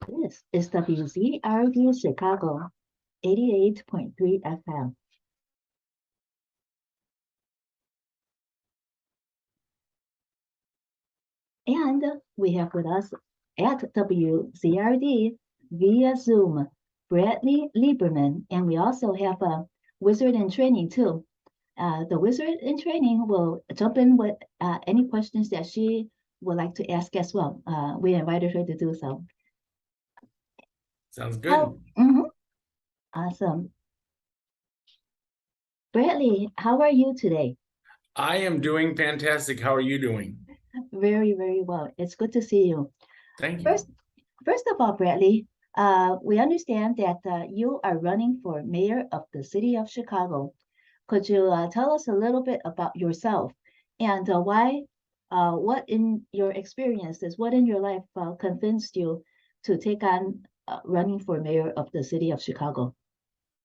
This is WZRD Chicago, 88.3 FM. And we have with us at WZRD via Zoom, Bradley Lieberman. And we also have a wizard in training too. The wizard in training will jump in with any questions that she would like to ask as well. We invited her to do so. Sounds good. Awesome. Bradley, how are you today? I am doing fantastic. How are you doing? Very, very well. It's good to see you. Thank you. First of all, Bradley, we understand that you are running for mayor of the city of Chicago. Could you tell us a little bit about yourself and what in your experiences, what in your life convinced you to take on running for mayor of the city of Chicago?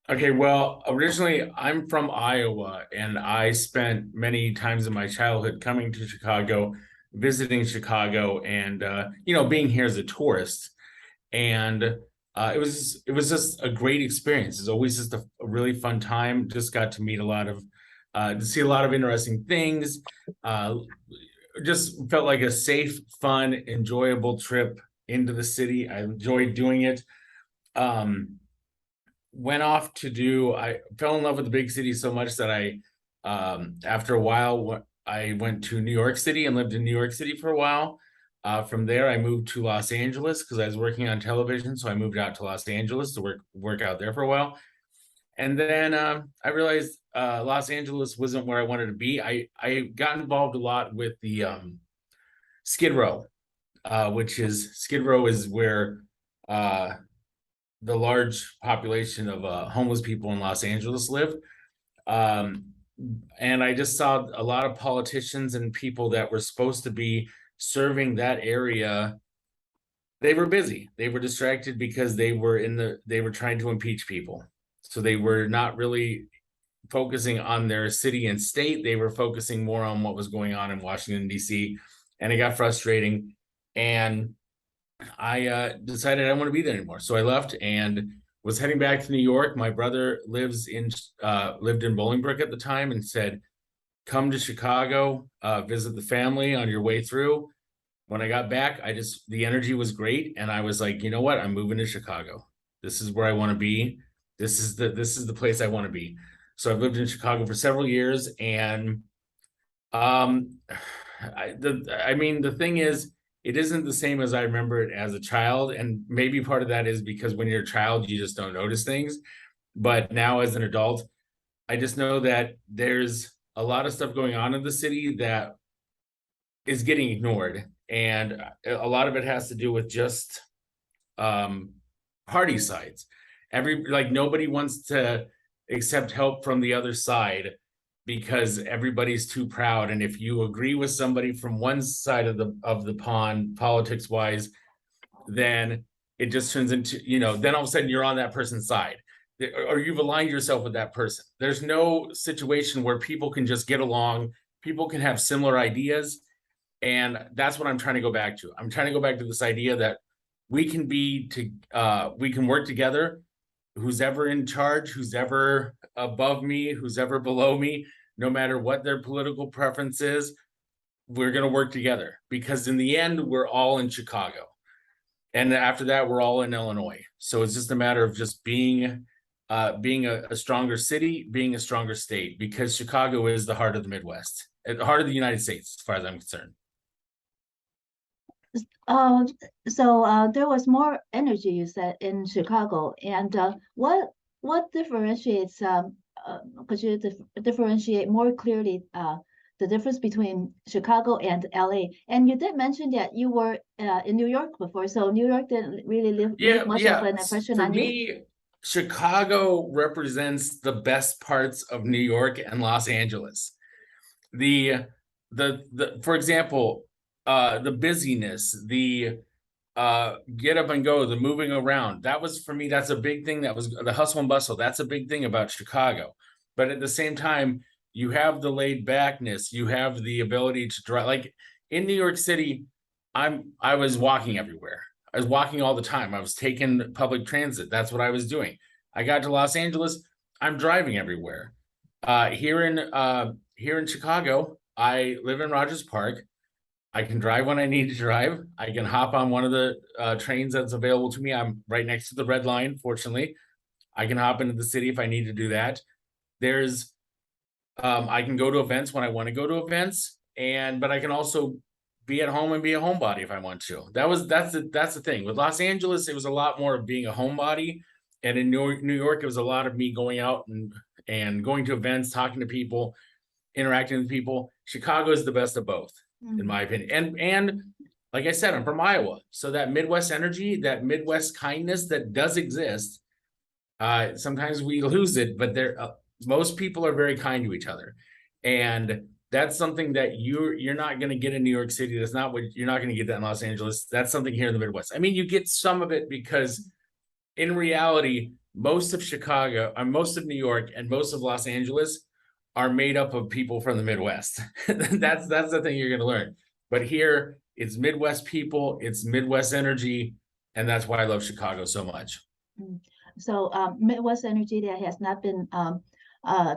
Okay, well, originally I'm from Iowa, and I spent many times in my childhood coming to Chicago, visiting Chicago, and being here as a tourist. And it was just a great experience. It's always just a really fun time. Just got to meet to see a lot of interesting things. Just felt like a safe, fun, enjoyable trip into the city. I enjoyed doing it. I fell in love with the big city so much that after a while, I went to New York City and lived in New York City for a while. From there, I moved to Los Angeles because I was working on television. So I moved out to Los Angeles to work out there for a while. And then I realized Los Angeles wasn't where I wanted to be. I got involved a lot with the Skid Row, Skid Row is where the large population of homeless people in Los Angeles live. And I just saw a lot of politicians and people that were supposed to be serving that area. They were busy. They were distracted because they were trying to impeach people. So they were not really focusing on their city and state. They were focusing more on what was going on in Washington, D.C. And it got frustrating. And I decided I didn't want to be there anymore. So I left and was heading back to New York. My brother lived in Bolingbrook at the time and said, come to Chicago, visit the family on your way through. When I got back, the energy was great. And I was like, you know what? I'm moving to Chicago. This is where I want to be. This is the place I want to be. So I've lived in Chicago for several years. And the thing is, it isn't the same as I remember it as a child. And maybe part of that is because when you're a child, you just don't notice things. But now as an adult, I just know that there's a lot of stuff going on in the city that is getting ignored. And a lot of it has to do with just party sides. Nobody wants to accept help from the other side because everybody's too proud. And if you agree with somebody from one side of the pond, politics wise, then it just turns into, then all of a sudden you're on that person's side, or you've aligned yourself with that person. There's no situation where people can just get along. People can have similar ideas. And that's what I'm trying to go back to. I'm trying to go back to this idea that we can work together. Who's ever in charge, who's ever above me, who's ever below me, no matter what their political preference is, we're going to work together, because in the end, we're all in Chicago. And after that, we're all in Illinois. So it's just a matter of just being a stronger city, being a stronger state, because Chicago is the heart of the Midwest, the heart of the United States, as far as I'm concerned. So there was more energy, you said, in Chicago. And what differentiates, could you differentiate more clearly the difference between Chicago and LA? And you did mention that you were in New York before, so New York didn't really leave much of an impression on you? For me, Chicago represents the best parts of New York and Los Angeles. For example, the busyness, the get up and go, the moving around. That was, for me, that's a big thing. That was the hustle and bustle. That's a big thing about Chicago. But at the same time, you have the laid backness. You have the ability to drive. Like in New York City, I was walking everywhere. I was walking all the time. I was taking public transit. That's what I was doing. I got to Los Angeles. I'm driving everywhere. Here in Chicago, I live in Rogers Park. I can drive when I need to drive. I can hop on one of the trains that's available to me. I'm right next to the red line, fortunately. I can hop into the city if I need to do that. There's I can go to events when I want to go to events, but I can also be at home and be a homebody if I want to. That's the thing. With Los Angeles, it was a lot more of being a homebody. And in New York, it was a lot of me going out and going to events, talking to people, interacting with people. Chicago is the best of both, in my opinion. And like I said, I'm from Iowa. So that Midwest energy, that Midwest kindness that does exist, sometimes we lose it, but most people are very kind to each other. And that's something that you're not going to get in New York City. That's not what you're not going to get that in Los Angeles. That's something here in the Midwest. I mean, you get some of it because in reality, most of Chicago, most of New York, and most of Los Angeles are made up of people from the Midwest. That's the thing you're going to learn. But here, it's Midwest people, it's Midwest energy, and that's why I love Chicago so much. So Midwest energy that has not been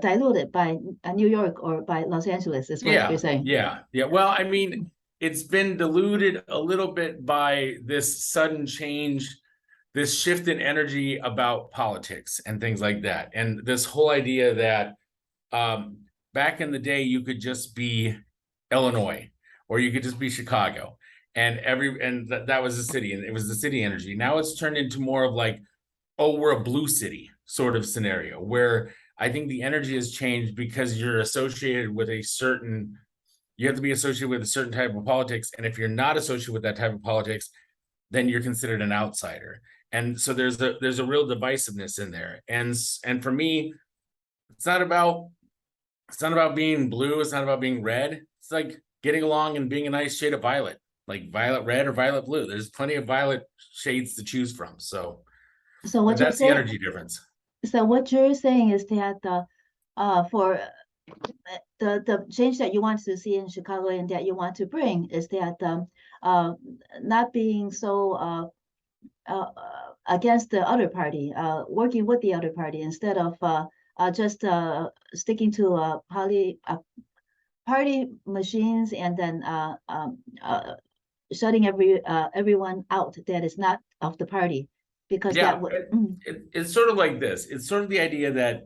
diluted by New York or by Los Angeles is what you're saying. Yeah. Well, I mean, it's been diluted a little bit by this sudden change, this shift in energy about politics and things like that. And this whole idea that back in the day, you could just be Illinois or you could just be Chicago and that was the city and it was the city energy. Now it's turned into more of like, oh, we're a blue city sort of scenario where I think the energy has changed because you're associated with you have to be associated with a certain type of politics. And if you're not associated with that type of politics, then you're considered an outsider. And so there's a real divisiveness in there. And for me, it's not about being blue. It's not about being red. It's like getting along and being a nice shade of violet, like violet red or violet blue. There's plenty of violet shades to choose from. So what that's the energy difference. So what you're saying is that for the change that you want to see in Chicago and that you want to bring is that not being so against the other party, working with the other party instead of just sticking to party machines and then shutting everyone out that is not of the party. Because it's sort of like this. It's sort of the idea that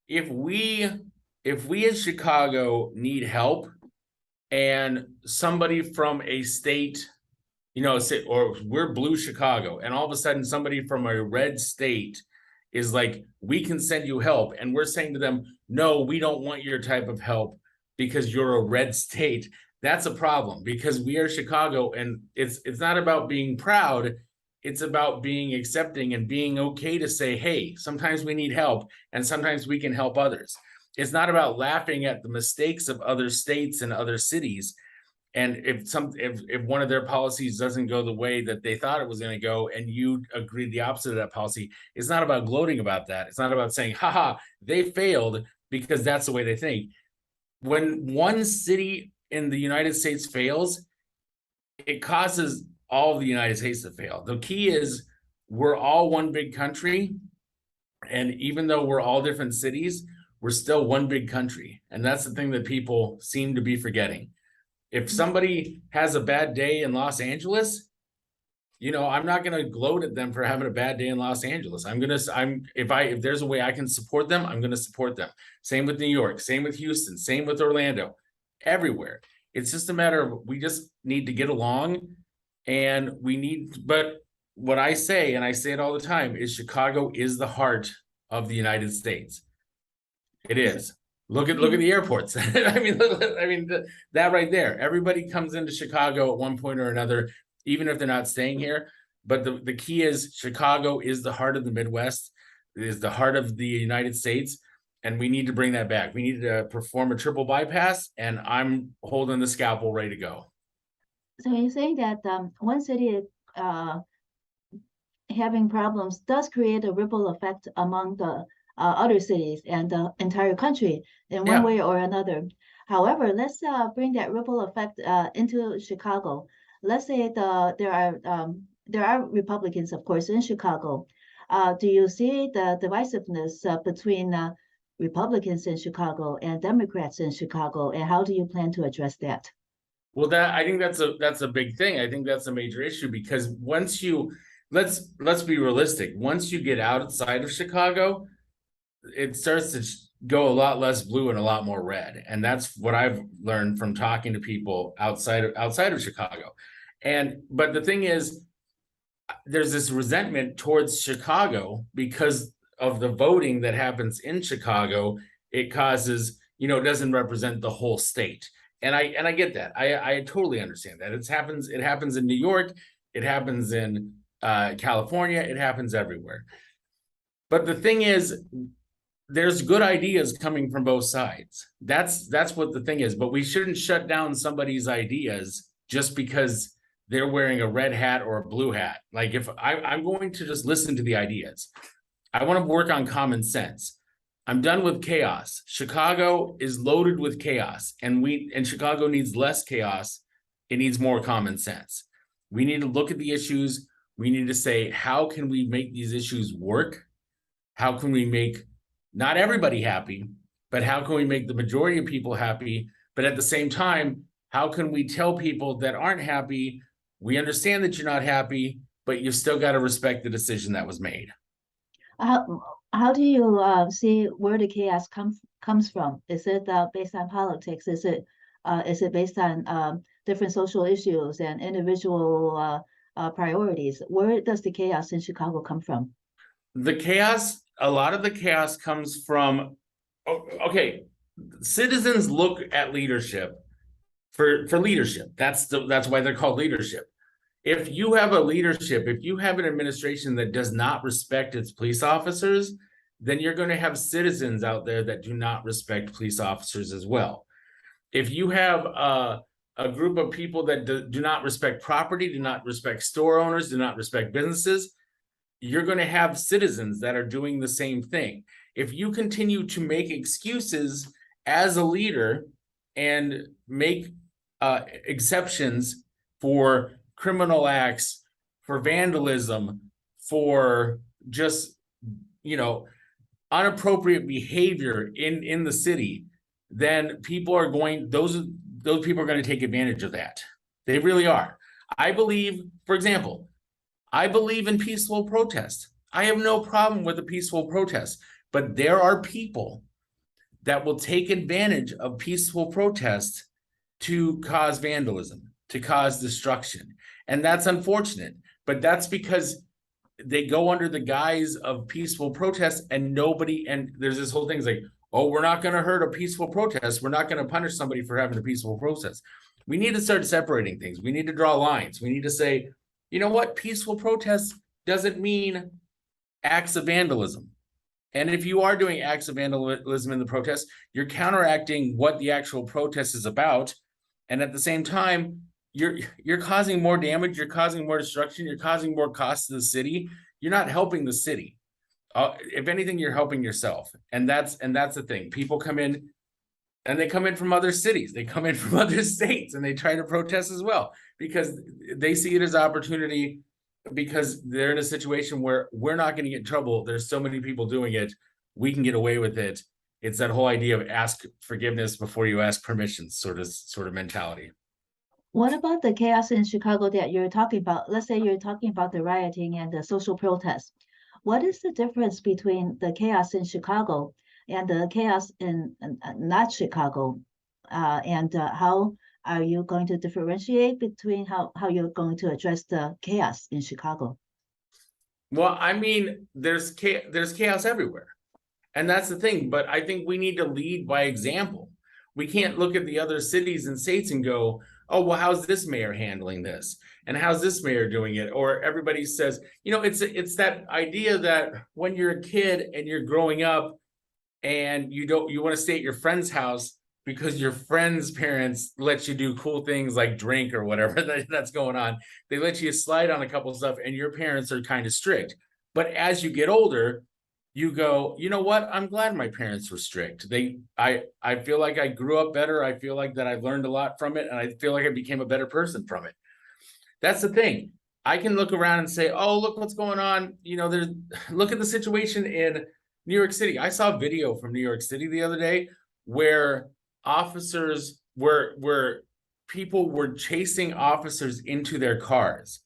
if we as Chicago need help and somebody from a state, say, or we're blue Chicago, and all of a sudden somebody from a red state is like, we can send you help. And we're saying to them, no, we don't want your type of help because you're a red state. That's a problem because we are Chicago and it's not about being proud. It's about being accepting and being okay to say, hey, sometimes we need help and sometimes we can help others. It's not about laughing at the mistakes of other states and other cities. And if one of their policies doesn't go the way that they thought it was going to go and you agree the opposite of that policy, it's not about gloating about that. It's not about saying, haha, they failed because that's the way they think. When one city in the United States fails, it causes all of the United States to fail. The key is we're all one big country. And even though we're all different cities, we're still one big country. And that's the thing that people seem to be forgetting. If somebody has a bad day in Los Angeles, I'm not going to gloat at them for having a bad day in Los Angeles. If there's a way I can support them, I'm going to support them. Same with New York, same with Houston, same with Orlando, everywhere. It's just a matter of, we just need to get along. And but what I say, and I say it all the time, is Chicago is the heart of the United States. It is. Look at the airports. I mean, that right there. Everybody comes into Chicago at one point or another, even if they're not staying here. But the key is Chicago is the heart of the Midwest. It is the heart of the United States. And we need to bring that back. We need to perform a triple bypass. And I'm holding the scalpel ready to go. So you're saying that one city having problems does create a ripple effect among the other cities and the entire country in one way or another. However, let's bring that ripple effect into Chicago. Let's say there are there are Republicans, of course, in Chicago. Do you see the divisiveness between Republicans in Chicago and Democrats in Chicago, and how do you plan to address that? Well, that I think that's a big thing. I think that's a major issue because once you let's be realistic. Once you get outside of Chicago, it starts to go a lot less blue and a lot more red. And that's what I've learned from talking to people outside of Chicago. But the thing is, there's this resentment towards Chicago because of the voting that happens in Chicago. It causes, it doesn't represent the whole state. And I get that. I totally understand that. It happens in New York, it happens in California, it happens everywhere. But the thing is, there's good ideas coming from both sides. That's what the thing is. But we shouldn't shut down somebody's ideas just because they're wearing a red hat or a blue hat. Like if I'm going to just listen to the ideas. I want to work on common sense. I'm done with chaos. Chicago is loaded with chaos, and Chicago needs less chaos. It needs more common sense. We need to look at the issues. We need to say, how can we make these issues work? How can we make not everybody happy, but how can we make the majority of people happy? But at the same time, how can we tell people that aren't happy, we understand that you're not happy, but you've still got to respect the decision that was made? How do you see where the chaos comes from? Is it based on politics? Is it based on different social issues and individual priorities? Where does the chaos in Chicago come from? A lot of the chaos comes from, okay, citizens look at leadership for leadership. That's why they're called leadership. If you have an administration that does not respect its police officers, then you're going to have citizens out there that do not respect police officers as well. If you have a group of people that do not respect property, do not respect store owners, do not respect businesses, you're going to have citizens that are doing the same thing. If you continue to make excuses as a leader and make exceptions for criminal acts, for vandalism, for just, unappropriate behavior in the city, then those people are going to take advantage of that. They really are. I believe, for example, I believe in peaceful protest. I have no problem with a peaceful protest, but there are people that will take advantage of peaceful protest to cause vandalism, to cause destruction. And that's unfortunate, but that's because they go under the guise of peaceful protest and there's this whole thing like, oh, we're not going to hurt a peaceful protest. We're not going to punish somebody for having a peaceful protest. We need to start separating things. We need to draw lines. We need to say, you know what? Peaceful protest doesn't mean acts of vandalism. And if you are doing acts of vandalism in the protest, you're counteracting what the actual protest is about. And at the same time, you're causing more damage, you're causing more destruction, you're causing more costs to the city. You're not helping the city. If anything, you're helping yourself. And that's the thing. People come in, and they come in from other cities, they come in from other states, and they try to protest as well because they see it as opportunity, because they're in a situation where we're not going to get in trouble. There's so many people doing it, we can get away with it. It's that whole idea of ask forgiveness before you ask permission sort of mentality. What about the chaos in Chicago that you're talking about? Let's say you're talking about the rioting and the social protests. What is the difference between the chaos in Chicago and the chaos in not Chicago? And how are you going to differentiate between how you're going to address the chaos in Chicago? Well, I mean, there's chaos everywhere. And that's the thing. But I think we need to lead by example. We can't look at the other cities and states and go, oh, well, how's this mayor handling this? And how's this mayor doing it? Or everybody says, it's that idea that when you're a kid and you're growing up and you want to stay at your friend's house because your friend's parents let you do cool things like drink or whatever that's going on. They let you slide on a couple of stuff and your parents are kind of strict. But as you get older, you go, you know what? I'm glad my parents were strict. I feel like I grew up better. I feel like that I learned a lot from it. And I feel like I became a better person from it. That's the thing. I can look around and say, oh, look what's going on. Look at the situation in New York City. I saw a video from New York City the other day where people were chasing officers into their cars,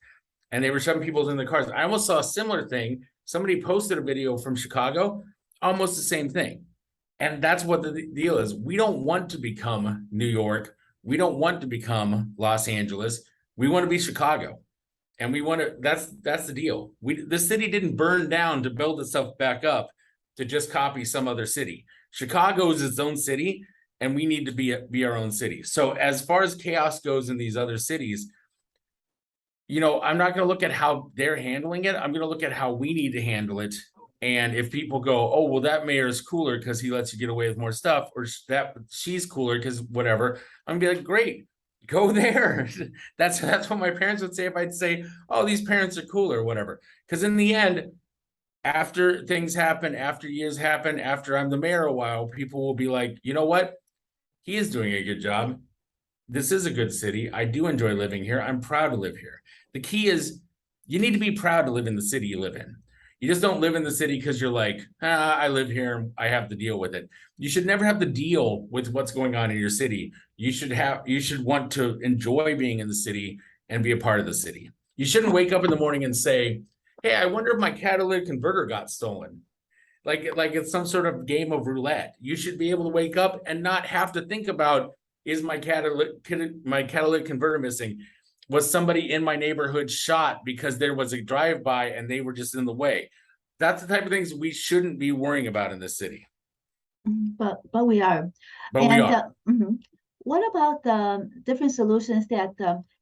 and they were shoving people in the cars. I almost saw a similar thing. Somebody posted a video from Chicago, almost the same thing. And that's what the deal is. We don't want to become New York. We don't want to become Los Angeles. We want to be Chicago. And we want to, that's the deal. The city didn't burn down to build itself back up to just copy some other city. Chicago is its own city, and we need to be our own city. So as far as chaos goes in these other cities, I'm not going to look at how they're handling it. I'm going to look at how we need to handle it. And if people go, oh, well, that mayor is cooler because he lets you get away with more stuff, or she's cooler because whatever, I'm gonna be like, great, go there. That's what my parents would say if I'd say, oh, these parents are cooler or whatever. Because in the end, after things happen, after years happen, after I'm the mayor a while, people will be like, you know what? He is doing a good job. This is a good city. I do enjoy living here. I'm proud to live here. The key is you need to be proud to live in the city you live in. You just don't live in the city because you're like, I live here, I have to deal with it. You should never have to deal with what's going on in your city. You should want to enjoy being in the city and be a part of the city. You shouldn't wake up in the morning and say, hey, I wonder if my catalytic converter got stolen. Like it's some sort of game of roulette. You should be able to wake up and not have to think about, is my catalytic converter missing? Was somebody in my neighborhood shot because there was a drive-by and they were just in the way? That's the type of things we shouldn't be worrying about in this city. But we are. But we are. What about the different solutions that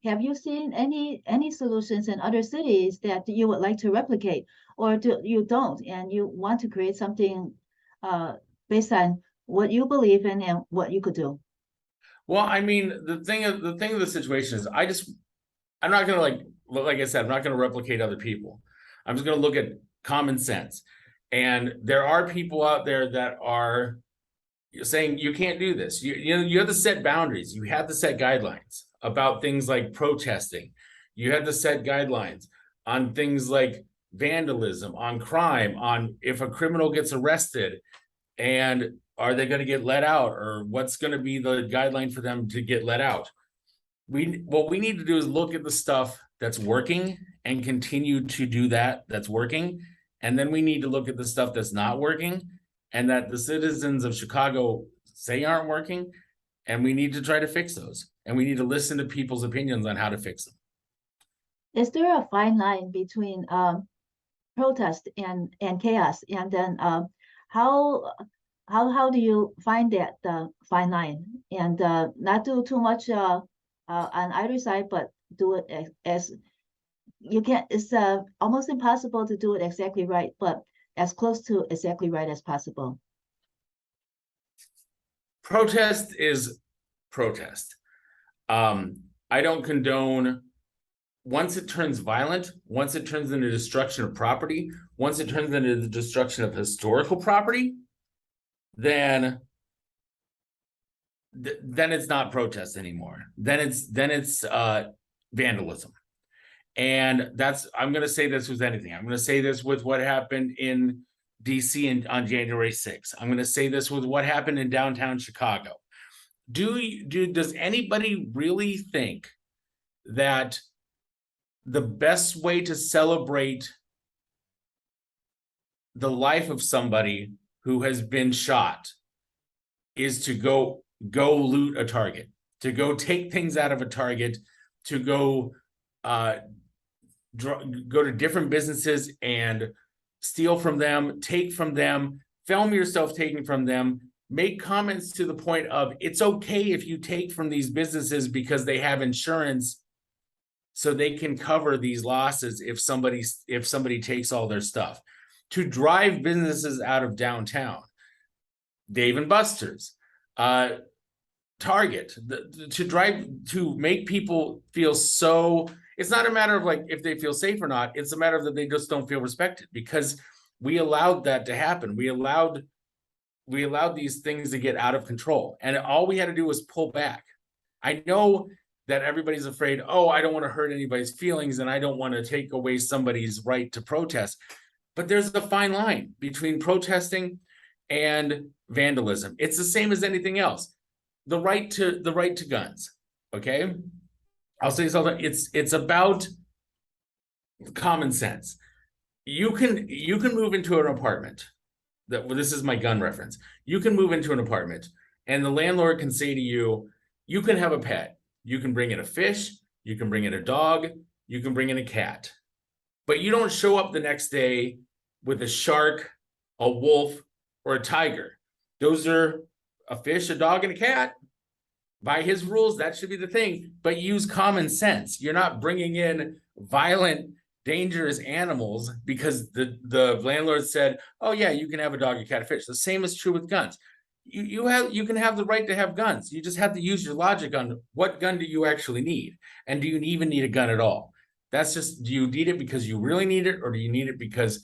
have you seen any solutions in other cities that you would like to replicate, or you don't, and you want to create something based on what you believe in and what you could do? Well, I mean, the thing of the situation is, I'm not gonna like I said, I'm not gonna replicate other people. I'm just gonna look at common sense. And there are people out there that are saying you can't do this. You have to set boundaries. You have to set guidelines about things like protesting. You have to set guidelines on things like vandalism, on crime, on if a criminal gets arrested, and are they going to get let out, or what's going to be the guideline for them to get let out? What we need to do is look at the stuff that's working and continue to do that's working. And then we need to look at the stuff that's not working and that the citizens of Chicago say aren't working. And we need to try to fix those. And we need to listen to people's opinions on how to fix them. Is there a fine line between protest and chaos? And then how do you find that fine line and not do too much on either side, but do it as you can? It's almost impossible to do it exactly right, but as close to exactly right as possible. Protest is protest. I don't condone, once it turns violent, once it turns into destruction of property, once it turns into the destruction of historical property, then it's not protest anymore. Then it's vandalism. And I'm going to say this with anything. I'm going to say this with what happened in DC on January 6th. I'm going to say this with what happened in downtown Chicago. Does anybody really think that the best way to celebrate the life of somebody who has been shot is to go loot a Target, to go take things out of a Target, to go to different businesses and steal from them, take from them, film yourself taking from them, make comments to the point of, it's okay if you take from these businesses because they have insurance so they can cover these losses if somebody takes all their stuff. To drive businesses out of downtown, Dave & Buster's, Target, to make people feel so, it's not a matter of like if they feel safe or not, it's a matter of that they just don't feel respected, because we allowed that to happen. We allowed these things to get out of control, and all we had to do was pull back. I know that everybody's afraid, oh, I don't want to hurt anybody's feelings and I don't want to take away somebody's right to protest. But there's a fine line between protesting and vandalism. It's the same as anything else. The right to guns. Okay. I'll say something. It's about common sense. You can move into an apartment. This is my gun reference. You can move into an apartment and the landlord can say to you, you can have a pet. You can bring in a fish, you can bring in a dog, you can bring in a cat. But you don't show up the next day with a shark, a wolf, or a tiger. Those are a fish, a dog, and a cat. By his rules, that should be the thing. But use common sense. You're not bringing in violent, dangerous animals because the landlord said, oh yeah, you can have a dog, a cat, a fish. The same is true with guns. You can have the right to have guns. You just have to use your logic on what gun do you actually need, and do you even need a gun at all? That's just, do you need it because you really need it, or do you need it because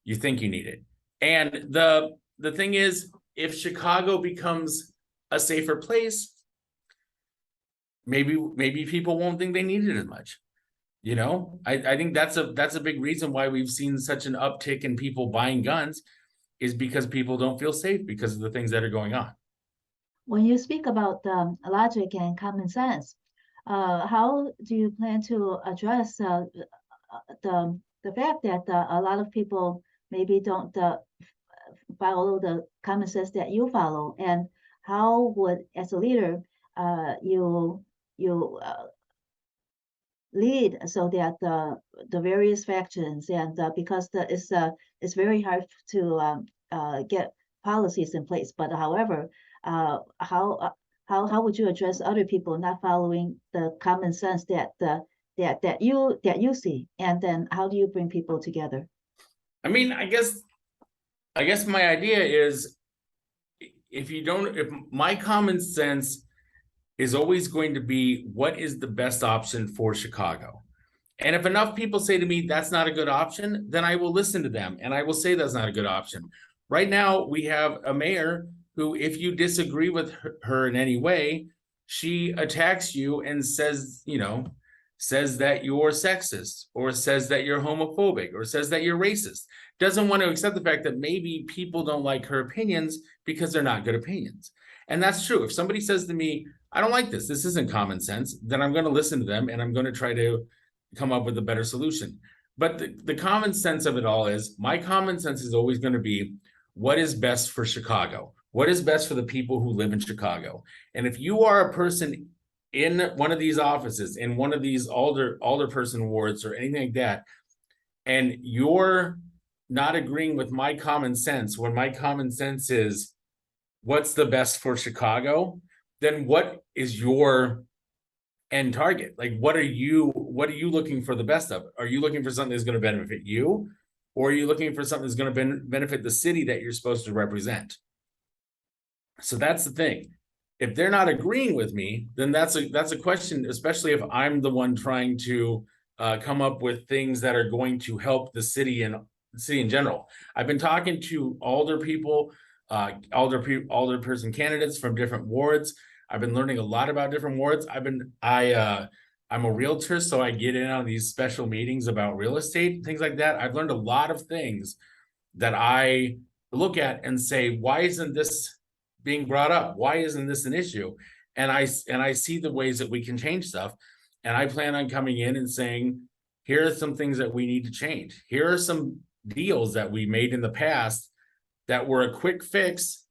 you think you need it? And the thing is, if Chicago becomes a safer place, maybe people won't think they need it as much. You know, I think that's a big reason why we've seen such an uptick in people buying guns, is because people don't feel safe because of the things that are going on. When you speak about logic and common sense, how do you plan to address the fact that a lot of people maybe don't follow the common sense that you follow, and how would, as a leader, you lead so that the various factions, and because it's very hard to get policies in place, but however, how would you address other people not following the common sense that you see, and then how do you bring people together? I mean, I guess my idea is, if my common sense is always going to be, what is the best option for Chicago? And if enough people say to me, that's not a good option, then I will listen to them and I will say that's not a good option. Right now, we have a mayor who, if you disagree with her in any way, she attacks you and says that you're sexist, or says that you're homophobic, or says that you're racist. Doesn't want to accept the fact that maybe people don't like her opinions because they're not good opinions. And that's true. If somebody says to me, I don't like this isn't common sense, then I'm going to listen to them and I'm going to try to come up with a better solution. But the common sense of it all is, my common sense is always going to be, what is best for Chicago? What is best for the people who live in Chicago? And if you are a person in one of these offices, in one of these alderperson wards or anything like that, and you're not agreeing with my common sense, when my common sense is what's the best for Chicago, then what is your end target? Like, what are you looking for the best of? Are you looking for something that's going to benefit you, or are you looking for something that's going to benefit the city that you're supposed to represent? So that's the thing. If they're not agreeing with me, then that's a question, especially if I'm the one trying to come up with things that are going to help the city in general. I've been talking to alderperson candidates from different wards. I've been learning a lot about different wards. I'm a realtor, so I get in on these special meetings about real estate, things like that. I've learned a lot of things that I look at and say, why isn't this being brought up? Why isn't this an issue? And I see the ways that we can change stuff. And I plan on coming in and saying, here are some things that we need to change. Here are some deals that we made in the past that were a quick fix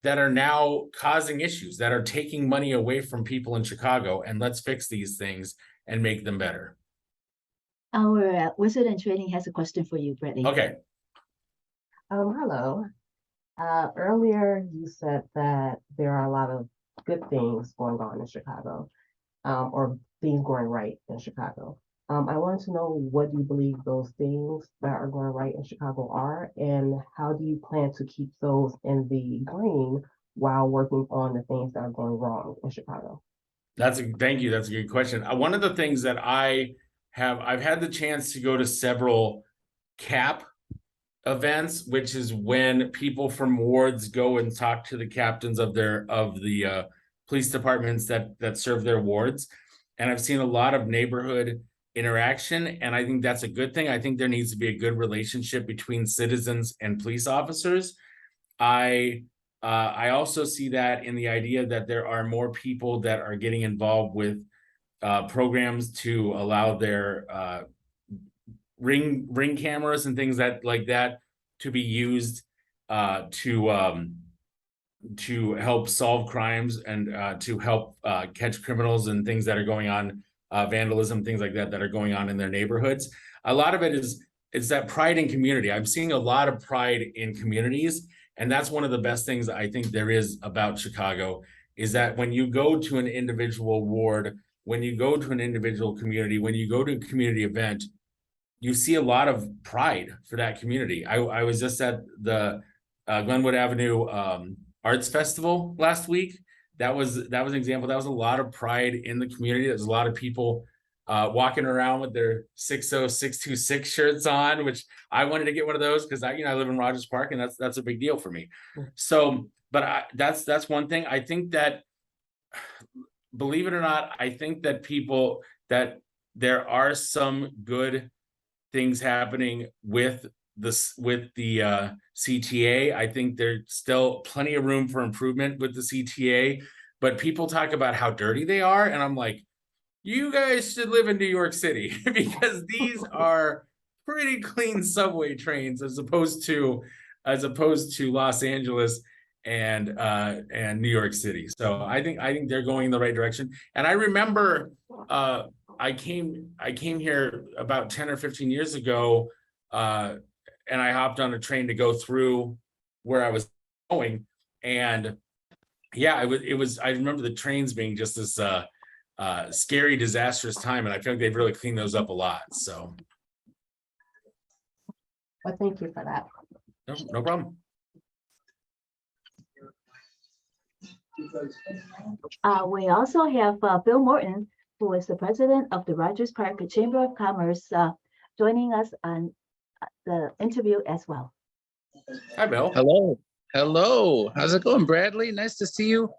that are now causing issues, that are taking money away from people in Chicago. And let's fix these things and make them better. Our Wizard in Training has a question for you, Brittany. Okay. Hello. Earlier you said that there are a lot of good things going on in Chicago, or things going right in Chicago. I wanted to know, what do you believe those things that are going right in Chicago are, and how do you plan to keep those in the green while working on the things that are going wrong in Chicago? Thank you. That's a good question. One of the things that I've had the chance to go to several CAP events, which is when people from wards go and talk to the captains of the police departments that serve their wards. and I've seen a lot of neighborhood interaction, and I think that's a good thing. I think there needs to be a good relationship between citizens and police officers. I also see that in the idea that there are more people that are getting involved with programs to allow their ring cameras and things that like that to be used to help solve crimes and to help catch criminals and things that are going on, vandalism, things like that that are going on in their neighborhoods. A lot of it is that pride in community. I'm seeing a lot of pride in communities, and that's one of the best things I think there is about Chicago, is that when you go to an individual ward, when you go to an individual community, when you go to a community event, you see a lot of pride for that community. I was just at the Glenwood Avenue Arts Festival last week. That was an example. That was a lot of pride in the community. There's a lot of people walking around with their 60626 shirts on, which I wanted to get one of those because I live in Rogers Park, and that's a big deal for me. So, but that's one thing. I think that, believe it or not, I think that that there are some good things happening with the CTA. I think there's still plenty of room for improvement with the CTA, but people talk about how dirty they are, and I'm like, you guys should live in New York City because these are pretty clean subway trains as opposed to Los Angeles and New York City. So I think they're going in the right direction. And I remember I came here about 10 or 15 years ago, and I hopped on a train to go through where I was going, and yeah, I remember the trains being just this scary, disastrous time, and I feel like they've really cleaned those up a lot. So, well, thank you for that. No problem. We also have Bill Morton, who is the president of the Rogers Park Chamber of Commerce, joining us on the interview as well. Hi, Bill. Hello. How's it going, Bradley? Nice to see you.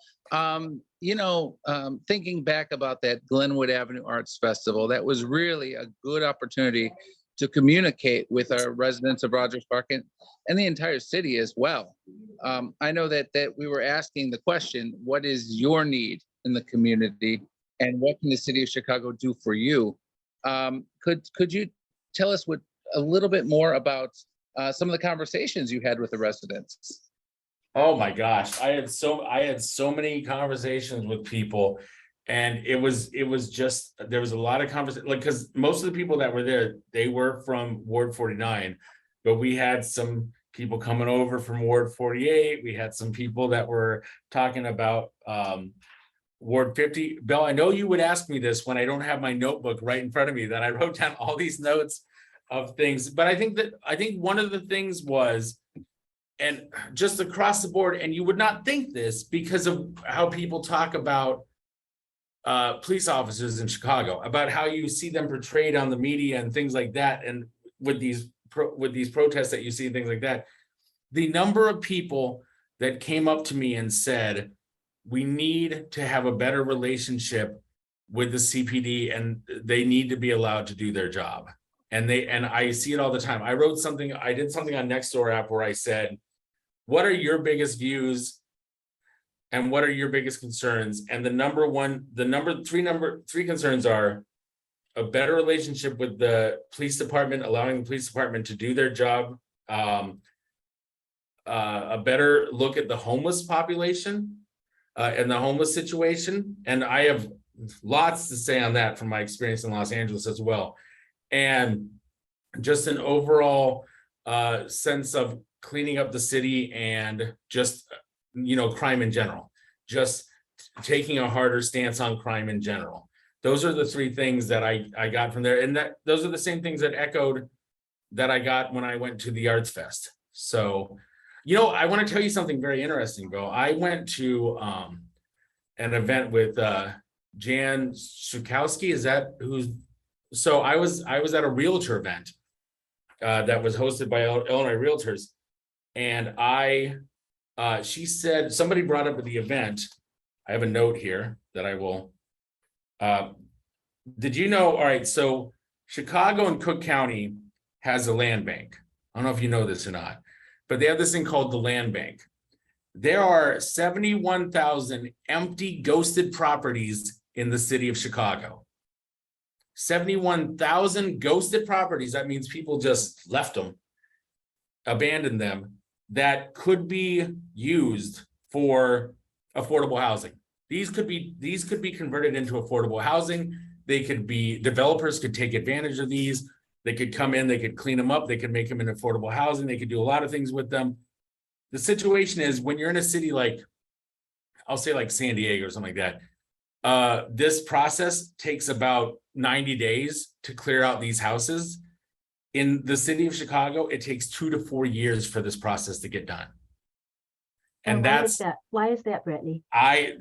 Thinking back about that Glenwood Avenue Arts Festival, that was really a good opportunity to communicate with our residents of Rogers Park and the entire city as well. I know that we were asking the question, what is your need in the community and what can the city of Chicago do for you? Could you tell us a little bit more about some of the conversations you had with the residents? Oh my gosh, I had so many conversations with people, and it was just, there was a lot of conversation, like, because most of the people that were there, they were from Ward 49, but we had some people coming over from Ward 48. We had some people that were talking about Ward 50. Bill, I know you would ask me this when I don't have my notebook right in front of me, that I wrote down all these notes of things, but I think one of the things was, and just across the board, and you would not think this because of how people talk about police officers in Chicago, about how you see them portrayed on the media and things like that, and with these protests that you see and things like that, the number of people that came up to me and said, we need to have a better relationship with the CPD, and they need to be allowed to do their job. And I see it all the time. I did something on Nextdoor app where I said, what are your biggest views and what are your biggest concerns? And the number three concerns are a better relationship with the police department, allowing the police department to do their job, a better look at the homeless population and the homeless situation. And I have lots to say on that from my experience in Los Angeles as well. And just an overall sense of cleaning up the city and just, crime in general, just taking a harder stance on crime in general. Those are the three things that I got from there. And those are the same things that echoed that I got when I went to the Arts Fest. So, I want to tell you something very interesting, Bill. I went to an event with Jan Schukowski. Is that who's? So I was at a realtor event that was hosted by Illinois Realtors, and she said, somebody brought up at the event, I have a note here that I will did you know, all right, so Chicago and Cook County has a land bank. I don't know if you know this or not, but they have this thing called the land bank. There are 71,000 empty ghosted properties in the city of Chicago. 71,000 ghosted properties. That means people just left them, abandoned them, that could be used for affordable housing. These could be converted into affordable housing. They could be, developers could take advantage of these. They could come in, they could clean them up, they could make them into affordable housing, they could do a lot of things with them. The situation is when you're in a city like, I'll say like San Diego or something like that, this process takes about 90 days to clear out these houses. In the city of Chicago, it takes 2 to 4 years for this process to get done. And why that's is that? Why is that, Bradley? I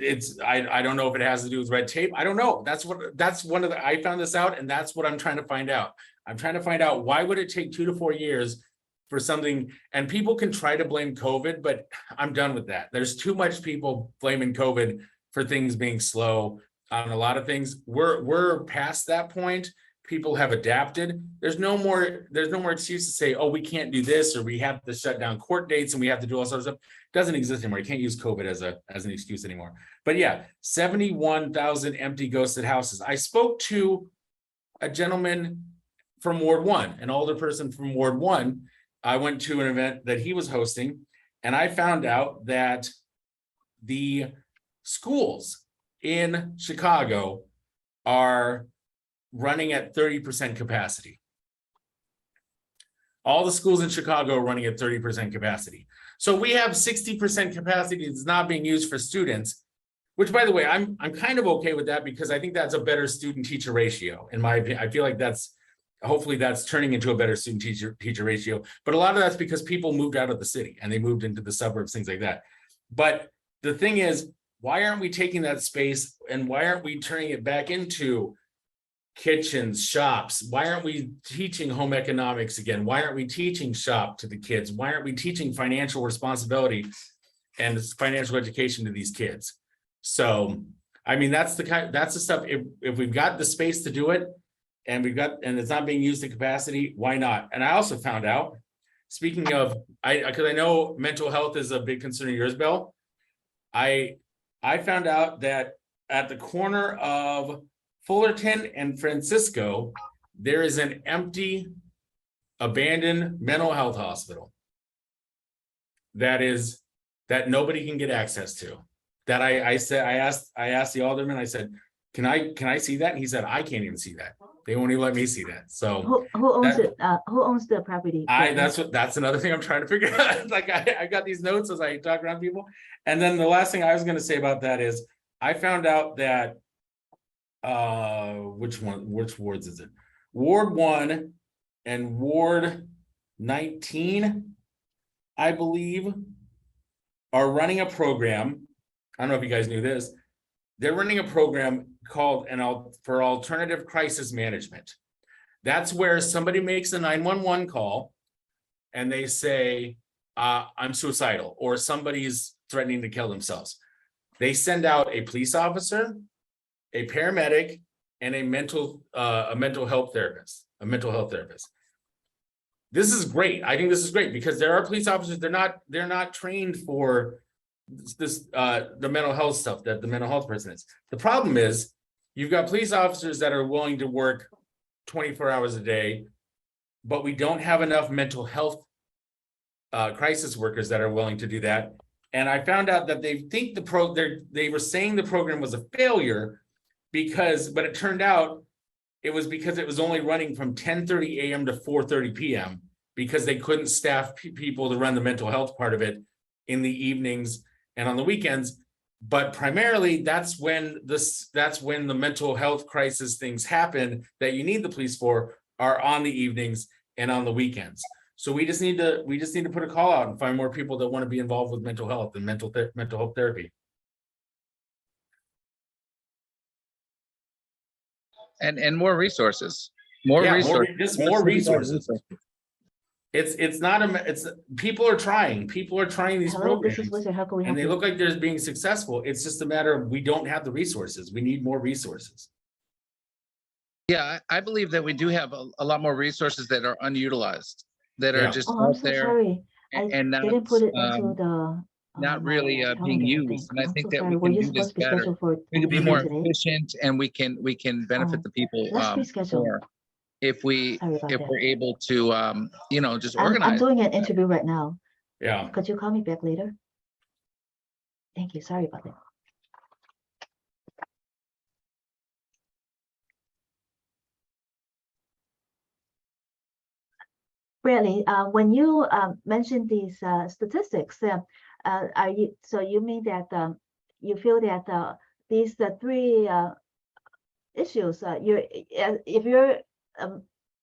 don't know if it has to do with red tape. I don't know. That's one of the, I found this out, and that's what I'm trying to find out. I'm trying to find out why would it take 2 to 4 years for something, and people can try to blame COVID, but I'm done with that. There's too much people blaming COVID for things being slow on a lot of things. We're past that point. People have adapted. There's no more excuse to say, oh, we can't do this, or we have to shut down court dates and we have to do all sorts of stuff. It doesn't exist anymore. You can't use COVID as an excuse anymore. But yeah, 71,000 empty ghosted houses. I spoke to a gentleman from Ward 1, an older person from Ward 1. I went to an event that he was hosting, and I found out that the schools in Chicago are running at 30% capacity. All the schools in Chicago are running at 30% capacity. So we have 60% capacity that's not being used for students, which, by the way, I'm kind of okay with that, because I think that's a better student-teacher ratio. In my opinion, I feel like hopefully that's turning into a better student-teacher ratio. But a lot of that's because people moved out of the city and they moved into the suburbs, things like that. But the thing is, why aren't we taking that space and why aren't we turning it back into kitchens, shops? Why aren't we teaching home economics again? Why aren't we teaching shop to the kids? Why aren't we teaching financial responsibility and financial education to these kids? So, I mean, that's the stuff. If we've got the space to do it, and it's not being used to capacity, why not? And I also found out, speaking of, because I know mental health is a big concern of yours, Bill. I found out that at the corner of Fullerton and Francisco, there is an empty, abandoned mental health hospital that nobody can get access to. That I asked the alderman, I said, can I see that? And he said, I can't even see that. They won't even let me see that. So Who owns it? Who owns the property? that's another thing I'm trying to figure out. Like I got these notes as I talk around people. And then the last thing I was going to say about that is I found out that which wards is it? Ward 1 and Ward 19, I believe, are running a program. I don't know if you guys knew this. They're running a program called for alternative crisis management. That's where somebody makes a 911 call and they say, I'm suicidal, or somebody's threatening to kill themselves. They send out a police officer, a paramedic, and a mental health therapist. This is great. I think this is great because there are police officers. They're not trained for the mental health stuff that the mental health person is. The problem is you've got police officers that are willing to work 24 hours a day, but we don't have enough mental health crisis workers that are willing to do that. And I found out that they think they were saying the program was a failure but it turned out it was because it was only running from 10:30 a.m. to 4:30 p.m. because they couldn't staff people to run the mental health part of it in the evenings and on the weekends. But primarily that's when the mental health crisis things happen that you need the police for, are on the evenings and on the weekends. So we just need to put a call out and find more people that want to be involved with mental health and mental health therapy. And more resources. More resources. People are trying these programs How can we and help they you? look like they're being successful. It's just a matter of we don't have the resources. We need more resources. Yeah, I believe that we do have a lot more resources that are unutilized, that are Yeah. just Oh, I'm out so there sorry. I and not, didn't put it into um, the not my really being calendar, I think. used. And I I'm think so that we sorry. Were can you do this supposed to be better. scheduled for We the can be meeting more today? efficient, and we can benefit Oh, the people let's reschedule. more if Sorry about that. we're able to you know, just I'm organize. doing an interview right now. Yeah. Could you call me back later? Thank you. Sorry about that. Bradley, when you mentioned these statistics, are you so you mean that you feel that these three issues, um,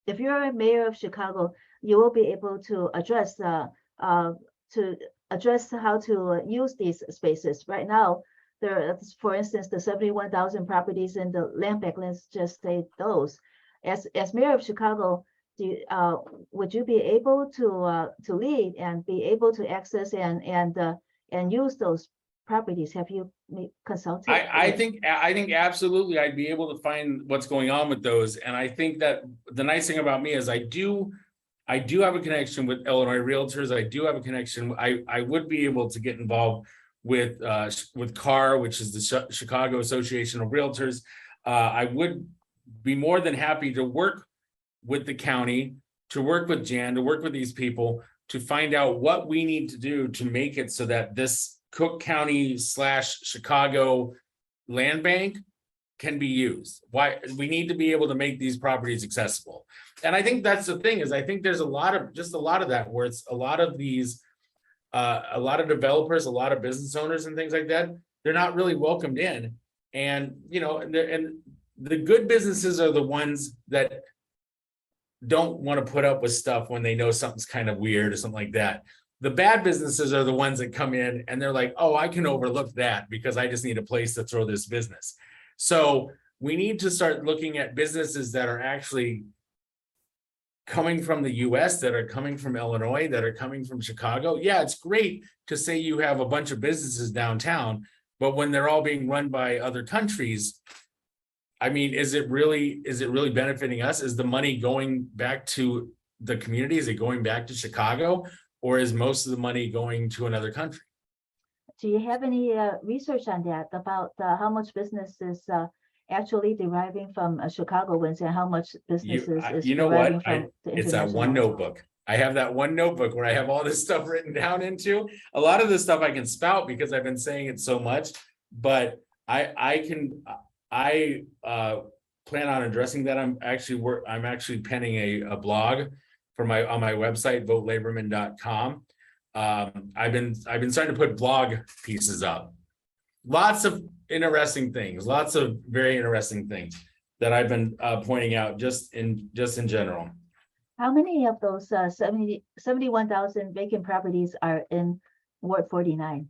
if you're mayor of Chicago, you will be able to address to address how to use these spaces. Right now, there, for instance, the 71,000 properties in the land bank. Let's just say those. As mayor of Chicago, do you, would you be able to lead and be able to access and use those properties? Have you consulted? I with- think absolutely I'd be able to find what's going on with those. And I think that the nice thing about me is I do have a connection with Illinois Realtors. I do have a connection. I would be able to get involved with CAR, which is the Chicago Association of Realtors. I would be more than happy to work with the county, to work with Jan, to work with these people, to find out what we need to do to make it so that this Cook County / Chicago land bank can be used. Why we need to be able to make these properties accessible. And I think that's the thing, is I think there's a lot of that where it's a lot of these a lot of developers, a lot of business owners and things like that, they're not really welcomed in. And you know, and the good businesses are the ones that don't want to put up with stuff when they know something's kind of weird or something like that. The bad businesses are the ones that come in and they're like, oh, I can overlook that because I just need a place to throw this business. So we need to start looking at businesses that are actually coming from the US, that are coming from Illinois, that are coming from Chicago. Yeah, it's great to say you have a bunch of businesses downtown, but when they're all being run by other countries, I mean, is it really benefiting us? Is the money going back to the community? Is it going back to Chicago? Or is most of the money going to another country? Do you have any research on that about how much business is actually deriving from Chicago wins and how much business is You know deriving what? from the It's that one international? notebook. I have that one notebook where I have all this stuff written down into. A lot of this stuff I can spout because I've been saying it so much, but I plan on addressing that. I'm actually penning a blog for on my website, votelaborman.com. I've been starting to put blog pieces up. Lots of interesting things, lots of very interesting things that I've been pointing out just in general. How many of those 71,000 vacant properties are in Ward 49?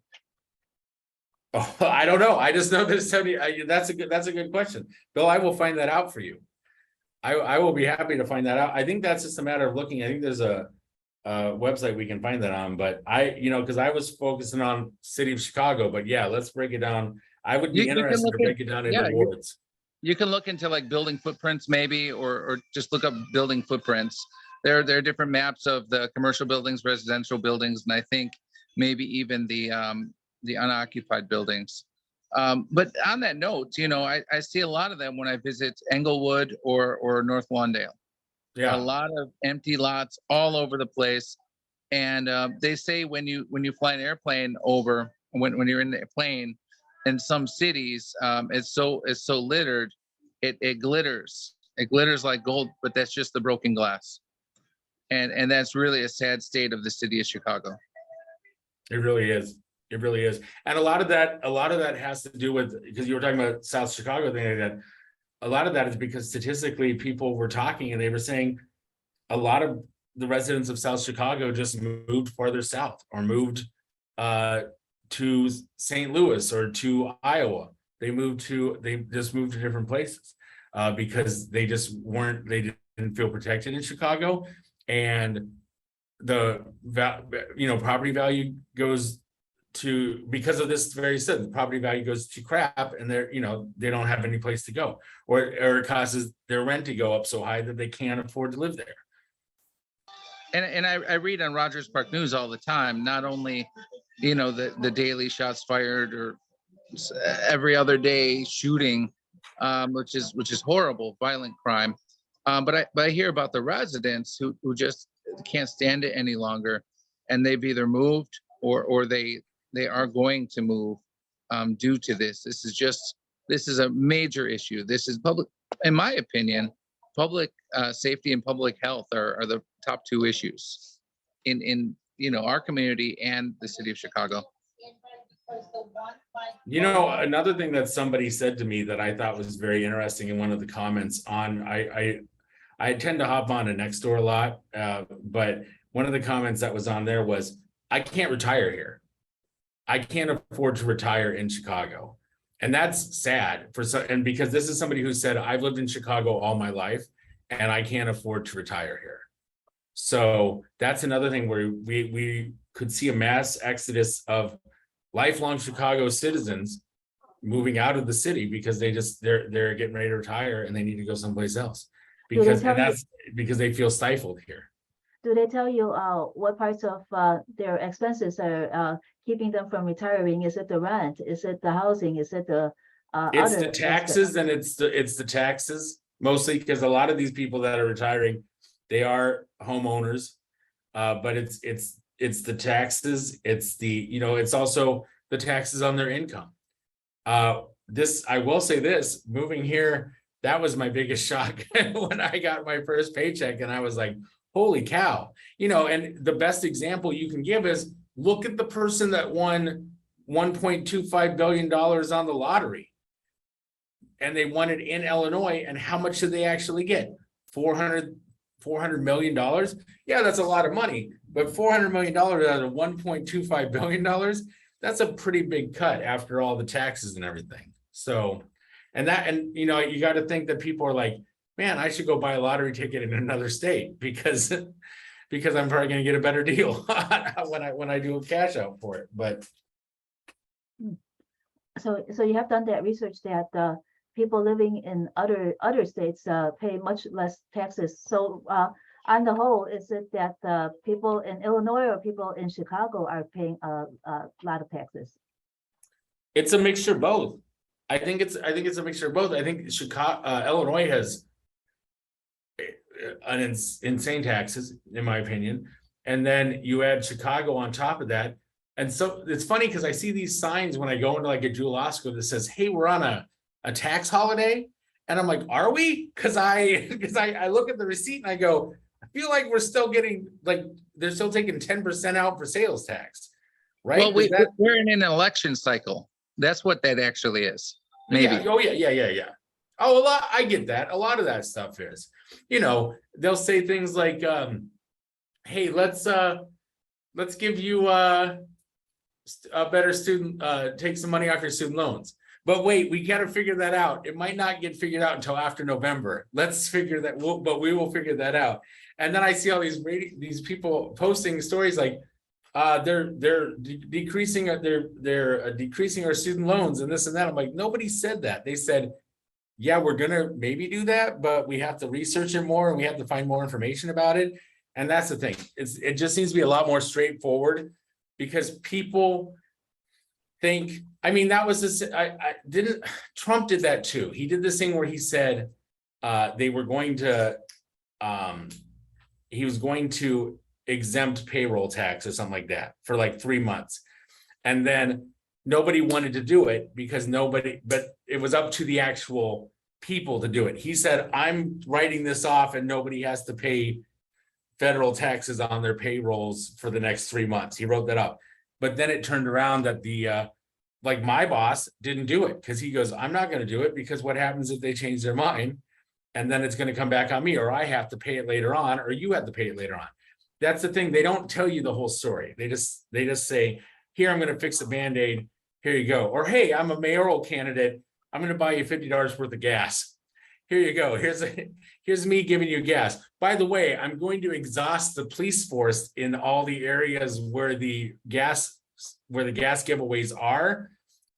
Oh, I don't know. I just know there's 70. That's a good question, Bill. I will find that out for you. I will be happy to find that out. I think that's just a matter of looking. I think there's a website we can find that on, but because I was focusing on city of Chicago, but yeah, let's break it down. I would be interested to break it down into wards. You can look into like building footprints maybe, or just look up building footprints. There are different maps of the commercial buildings, residential buildings, and I think maybe even the unoccupied buildings. But on that note, I see a lot of them when I visit Englewood or North Lawndale. Yeah, A lot of empty lots all over the place. And they say when you fly an airplane over, when you're in the plane in some cities, it's so littered, it glitters. It glitters like gold, but that's just the broken glass. And that's really a sad state of the city of Chicago. it really is. It really is. And a lot of that has to do with, because you were talking about South Chicago thing like that. A lot of that is because statistically people were talking and they were saying a lot of the residents of South Chicago just moved farther south or moved to St. Louis or to Iowa. They just moved to different places because they didn't feel protected in Chicago, and the property value goes because of this very said, the property value goes to crap and they're, they don't have any place to go, or it causes their rent to go up so high that they can't afford to live there. And I read on Rogers Park News all the time, not only, the daily shots fired or every other day shooting, which is horrible, violent crime. But I hear about the residents who just can't stand it any longer, and they've either moved or they are going to move due to this. This is a major issue. This is public, in my opinion, public safety and public health are the top two issues in our community and the city of Chicago. Another thing that somebody said to me that I thought was very interesting in one of the comments on, I tend to hop on to Nextdoor a lot, but one of the comments that was on there was, I can't retire here. I can't afford to retire in Chicago. And that's sad and because this is somebody who said, I've lived in Chicago all my life and I can't afford to retire here. So that's another thing where we could see a mass exodus of lifelong Chicago citizens moving out of the city because they're getting ready to retire and they need to go someplace else because they feel stifled here. Do they tell you what parts of their expenses are keeping them from retiring? Is it the rent? Is it the housing? Is it the it's the taxes, and it's the taxes mostly, because a lot of these people that are retiring, they are homeowners, but it's the taxes. It's it's also the taxes on their income. I will say this, moving here, that was my biggest shock when I got my first paycheck, and I was like, holy cow. And the best example you can give is look at the person that won $1.25 billion on the lottery. And they won it in Illinois. And how much did they actually get? $400 million? Yeah, that's a lot of money. But $400 million out of $1.25 billion, that's a pretty big cut after all the taxes and everything. So, you got to think that people are like, man, I should go buy a lottery ticket in another state because I'm probably going to get a better deal when I do a cash out for it. But so you have done that research that people living in other states pay much less taxes. So on the whole, is it that people in Illinois or people in Chicago are paying a lot of taxes? It's a mixture of both. I think it's a mixture of both. I think Illinois has insane taxes, in my opinion, and then you add Chicago on top of that. And so it's funny because I see these signs when I go into like a Jewel Osco that says, hey, we're on a tax holiday, and I'm like, are we? Because I look at the receipt and I go, I feel like we're still getting, like, they're still taking 10% out for sales tax, right? Well, we're in an election cycle. That's what that actually is. Maybe. Yeah. Oh yeah. Oh, I get that. A lot of that stuff is, they'll say things like, hey, let's give you a better student, take some money off your student loans. But wait, we got to figure that out. It might not get figured out until after November. Let's figure that. But we will figure that out. And then I see all these people posting stories like, they're decreasing our student loans and this and that. I'm like, nobody said that. They said, yeah, we're gonna maybe do that, but we have to research it more and we have to find more information about it. And that's the thing. It just needs to be a lot more straightforward, because people think, that was this. Trump did that too. He did this thing where he said he was going to exempt payroll tax or something like that for like 3 months. And then nobody wanted to do it because but it was up to the actual people to do it. He said, I'm writing this off and nobody has to pay federal taxes on their payrolls for the next 3 months. He wrote that up. But then it turned around that like my boss didn't do it because he goes, I'm not going to do it because what happens if they change their mind and then it's going to come back on me, or I have to pay it later on, or you have to pay it later on. That's the thing. They don't tell you the whole story. They just say, here, I'm going to fix a Band-Aid. Here you go. Or, hey, I'm a mayoral candidate. I'm going to buy you $50 worth of gas. Here you go. Here's me giving you gas. By the way, I'm going to exhaust the police force in all the areas where the gas gas giveaways are.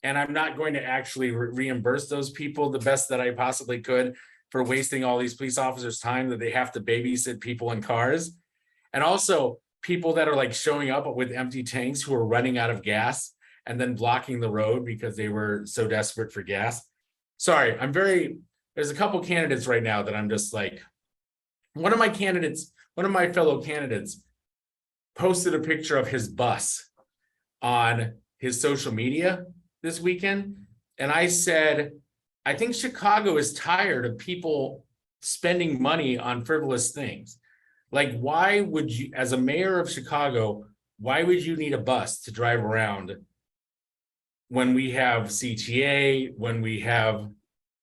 And I'm not going to actually reimburse those people the best that I possibly could for wasting all these police officers' time that they have to babysit people in cars. And also people that are like showing up with empty tanks who are running out of gas and then blocking the road because they were so desperate for gas. Sorry, there's a couple candidates right now that I'm just like, one of my fellow candidates posted a picture of his bus on his social media this weekend. And I said, I think Chicago is tired of people spending money on frivolous things. Like, why would you, as a mayor of Chicago, why would you need a bus to drive around when we have CTA, when we have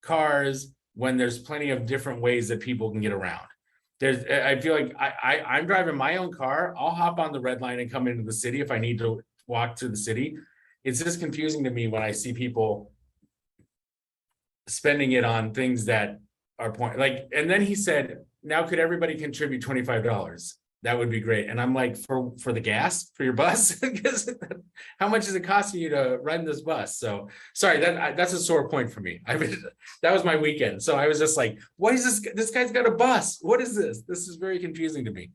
cars, when there's plenty of different ways that people can get around? I feel like I'm driving my own car. I'll hop on the red line and come into the city if I need to walk through the city. It's just confusing to me when I see people spending it on things that are and then he said, now could everybody contribute $25? That would be great. And I'm like, for the gas for your bus? Because how much is it costing you to run this bus? So sorry, that's a sore point for me. That was my weekend. So I was just like, what is this? This guy's got a bus. What is this? This is very confusing to me.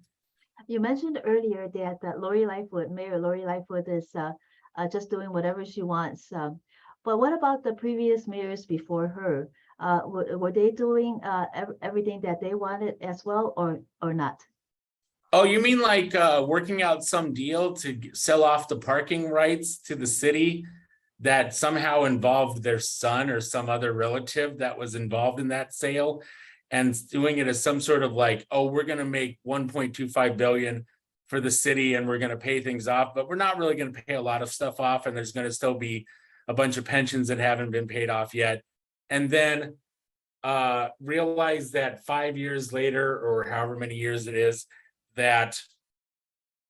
You mentioned earlier that Mayor Lori Lightfoot is just doing whatever she wants. But what about the previous mayors before her? Were they doing everything that they wanted as well, or not? Oh, you mean like working out some deal to sell off the parking rights to the city that somehow involved their son or some other relative that was involved in that sale, and doing it as some sort of like, oh, we're going to make 1.25 billion for the city and we're going to pay things off, but we're not really going to pay a lot of stuff off, and there's going to still be a bunch of pensions that haven't been paid off yet. And then realize that 5 years later, or however many years it is, that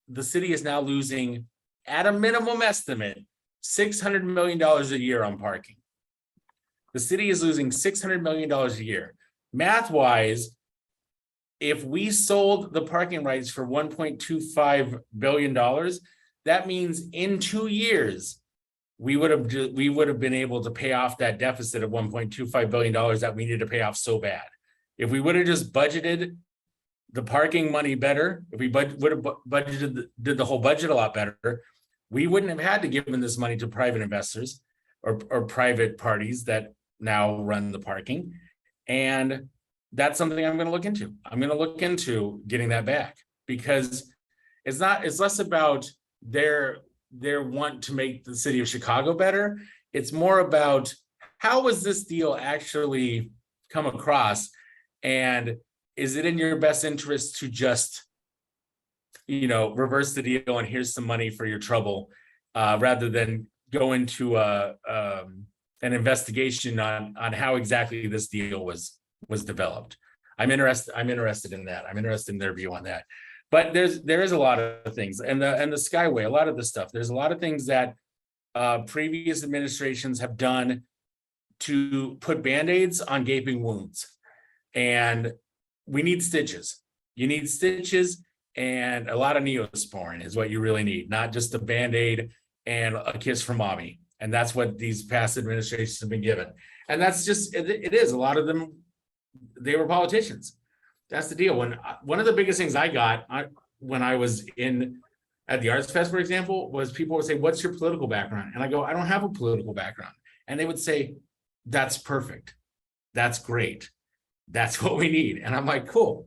the city is now losing, at a minimum estimate, $600 million a year on parking. The city is losing $600 million a year. Math-wise, if we sold the parking rights for $1.25 billion, that means in 2 years, we would have been able to pay off that deficit of $1.25 billion that we needed to pay off so bad. If we would have just budgeted the parking money better, if we would have budgeted, did the whole budget a lot better, we wouldn't have had to give this money to private investors or private parties that now run the parking. And that's something I'm going to look into. I'm going to look into getting that back, because it's less about their want to make the city of Chicago better. It's more about, how was this deal actually come across, and is it in your best interest to just, reverse the deal and here's some money for your trouble, rather than go into an investigation on how exactly this deal was developed. I'm interested in that. I'm interested in their view on that. But there is a lot of things, and the Skyway, a lot of the stuff. There's a lot of things that previous administrations have done to put Band-Aids on gaping wounds, and we need stitches. You need stitches, and a lot of Neosporin is what you really need, not just a Band-Aid and a kiss from mommy. And that's what these past administrations have been given. And that's just, it is. A lot of them, they were politicians. That's the deal. One of the biggest things I got when I was at the Arts Fest, for example, was people would say, what's your political background? And I go, I don't have a political background. And they would say, that's perfect. That's great. That's what we need. And I'm like, cool.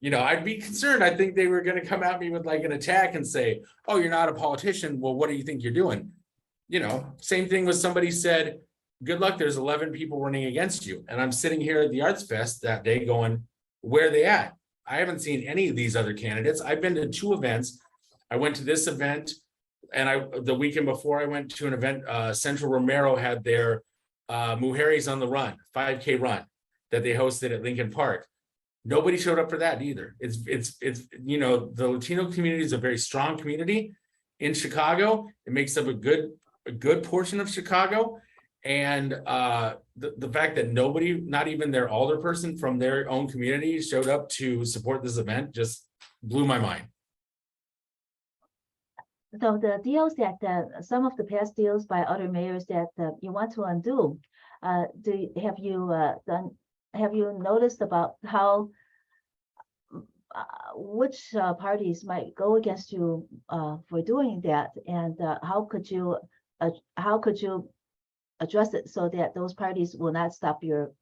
I'd be concerned. I think they were going to come at me with like an attack and say, oh, you're not a politician. Well, what do you think you're doing? Same thing with somebody said, good luck. There's 11 people running against you. And I'm sitting here at the Arts Fest that day going, where are they at? I haven't seen any of these other candidates. I've been to 2 events. I went to this event, and the weekend before I went to an event, Central Romero had their Mujeres on the Run, 5K run that they hosted at Lincoln Park. Nobody showed up for that either. It's the Latino community is a very strong community in Chicago. It makes up a good portion of Chicago. And the fact that nobody, not even their alderperson from their own community, showed up to support this event just blew my mind. So the deals that some of the past deals by other mayors that you want to undo, have you noticed about how which parties might go against you for doing that, and how could you address it so that those parties will not stop your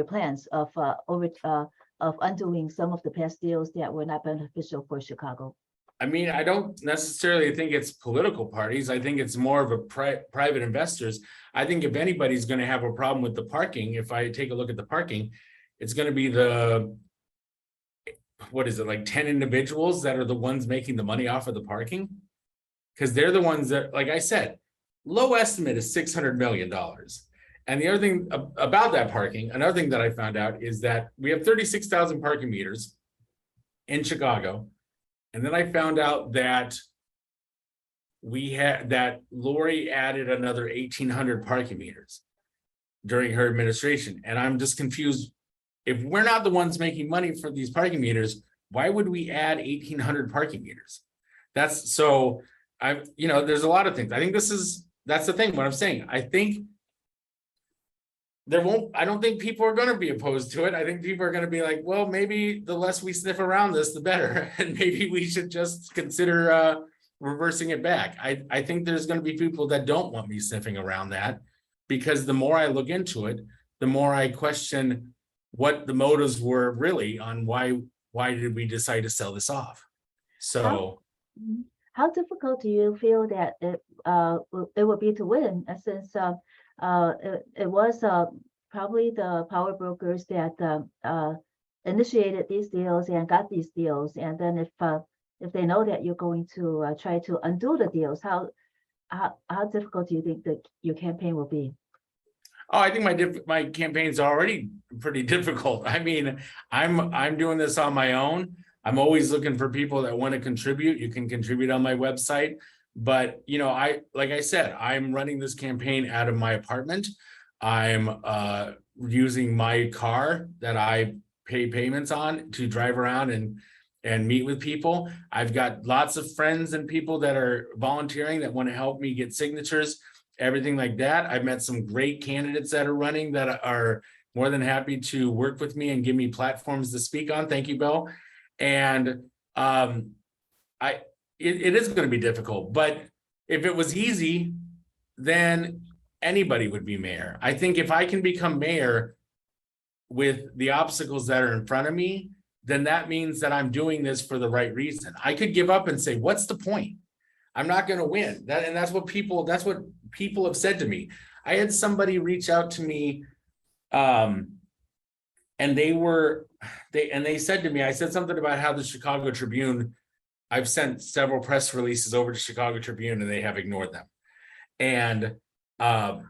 plans of undoing some of the past deals that were not beneficial for Chicago? I mean, I don't necessarily think it's political parties. I think it's more of a private investors. I think if anybody's going to have a problem with the parking, if I take a look at the parking, it's going to be what is it, like 10 individuals that are the ones making the money off of the parking? Because they're the ones that, like I said, low estimate is $600 million. And the other thing about that parking, another thing that I found out is that we have 36,000 parking meters in Chicago. And then I found out that Lori added another 1,800 parking meters during her administration. And I'm just confused. If we're not the ones making money for these parking meters, why would we add 1,800 parking meters? There's a lot of things. I think that's the thing, what I'm saying. I think I don't think people are going to be opposed to it. I think people are going to be like, well, maybe the less we sniff around this, the better. And maybe we should just consider reversing it back. I think there's going to be people that don't want me sniffing around that, because the more I look into it, the more I question what the motives were really on why did we decide to sell this off. So how difficult do you feel that it would be to win, since it was probably the power brokers that initiated these deals and got these deals, and then if they know that you're going to try to undo the deals, how difficult do you think that your campaign will be? Oh, I think my campaign's already pretty difficult. I mean, I'm doing this on my own. I'm always looking for people that want to contribute. You can contribute on my website. But, like I said, I'm running this campaign out of my apartment. I'm using my car that I pay payments on to drive around and meet with people. I've got lots of friends and people that are volunteering that want to help me get signatures, everything like that. I've met some great candidates that are running that are more than happy to work with me and give me platforms to speak on. Thank you, Bill. And it is going to be difficult, but if it was easy, then anybody would be mayor. I think if I can become mayor with the obstacles that are in front of me, then that means that I'm doing this for the right reason. I could give up and say, what's the point? I'm not going to win. That's what people have said to me. I had somebody reach out to me, and they said to me, I said something about how the Chicago Tribune, I've sent several press releases over to Chicago Tribune and they have ignored them. And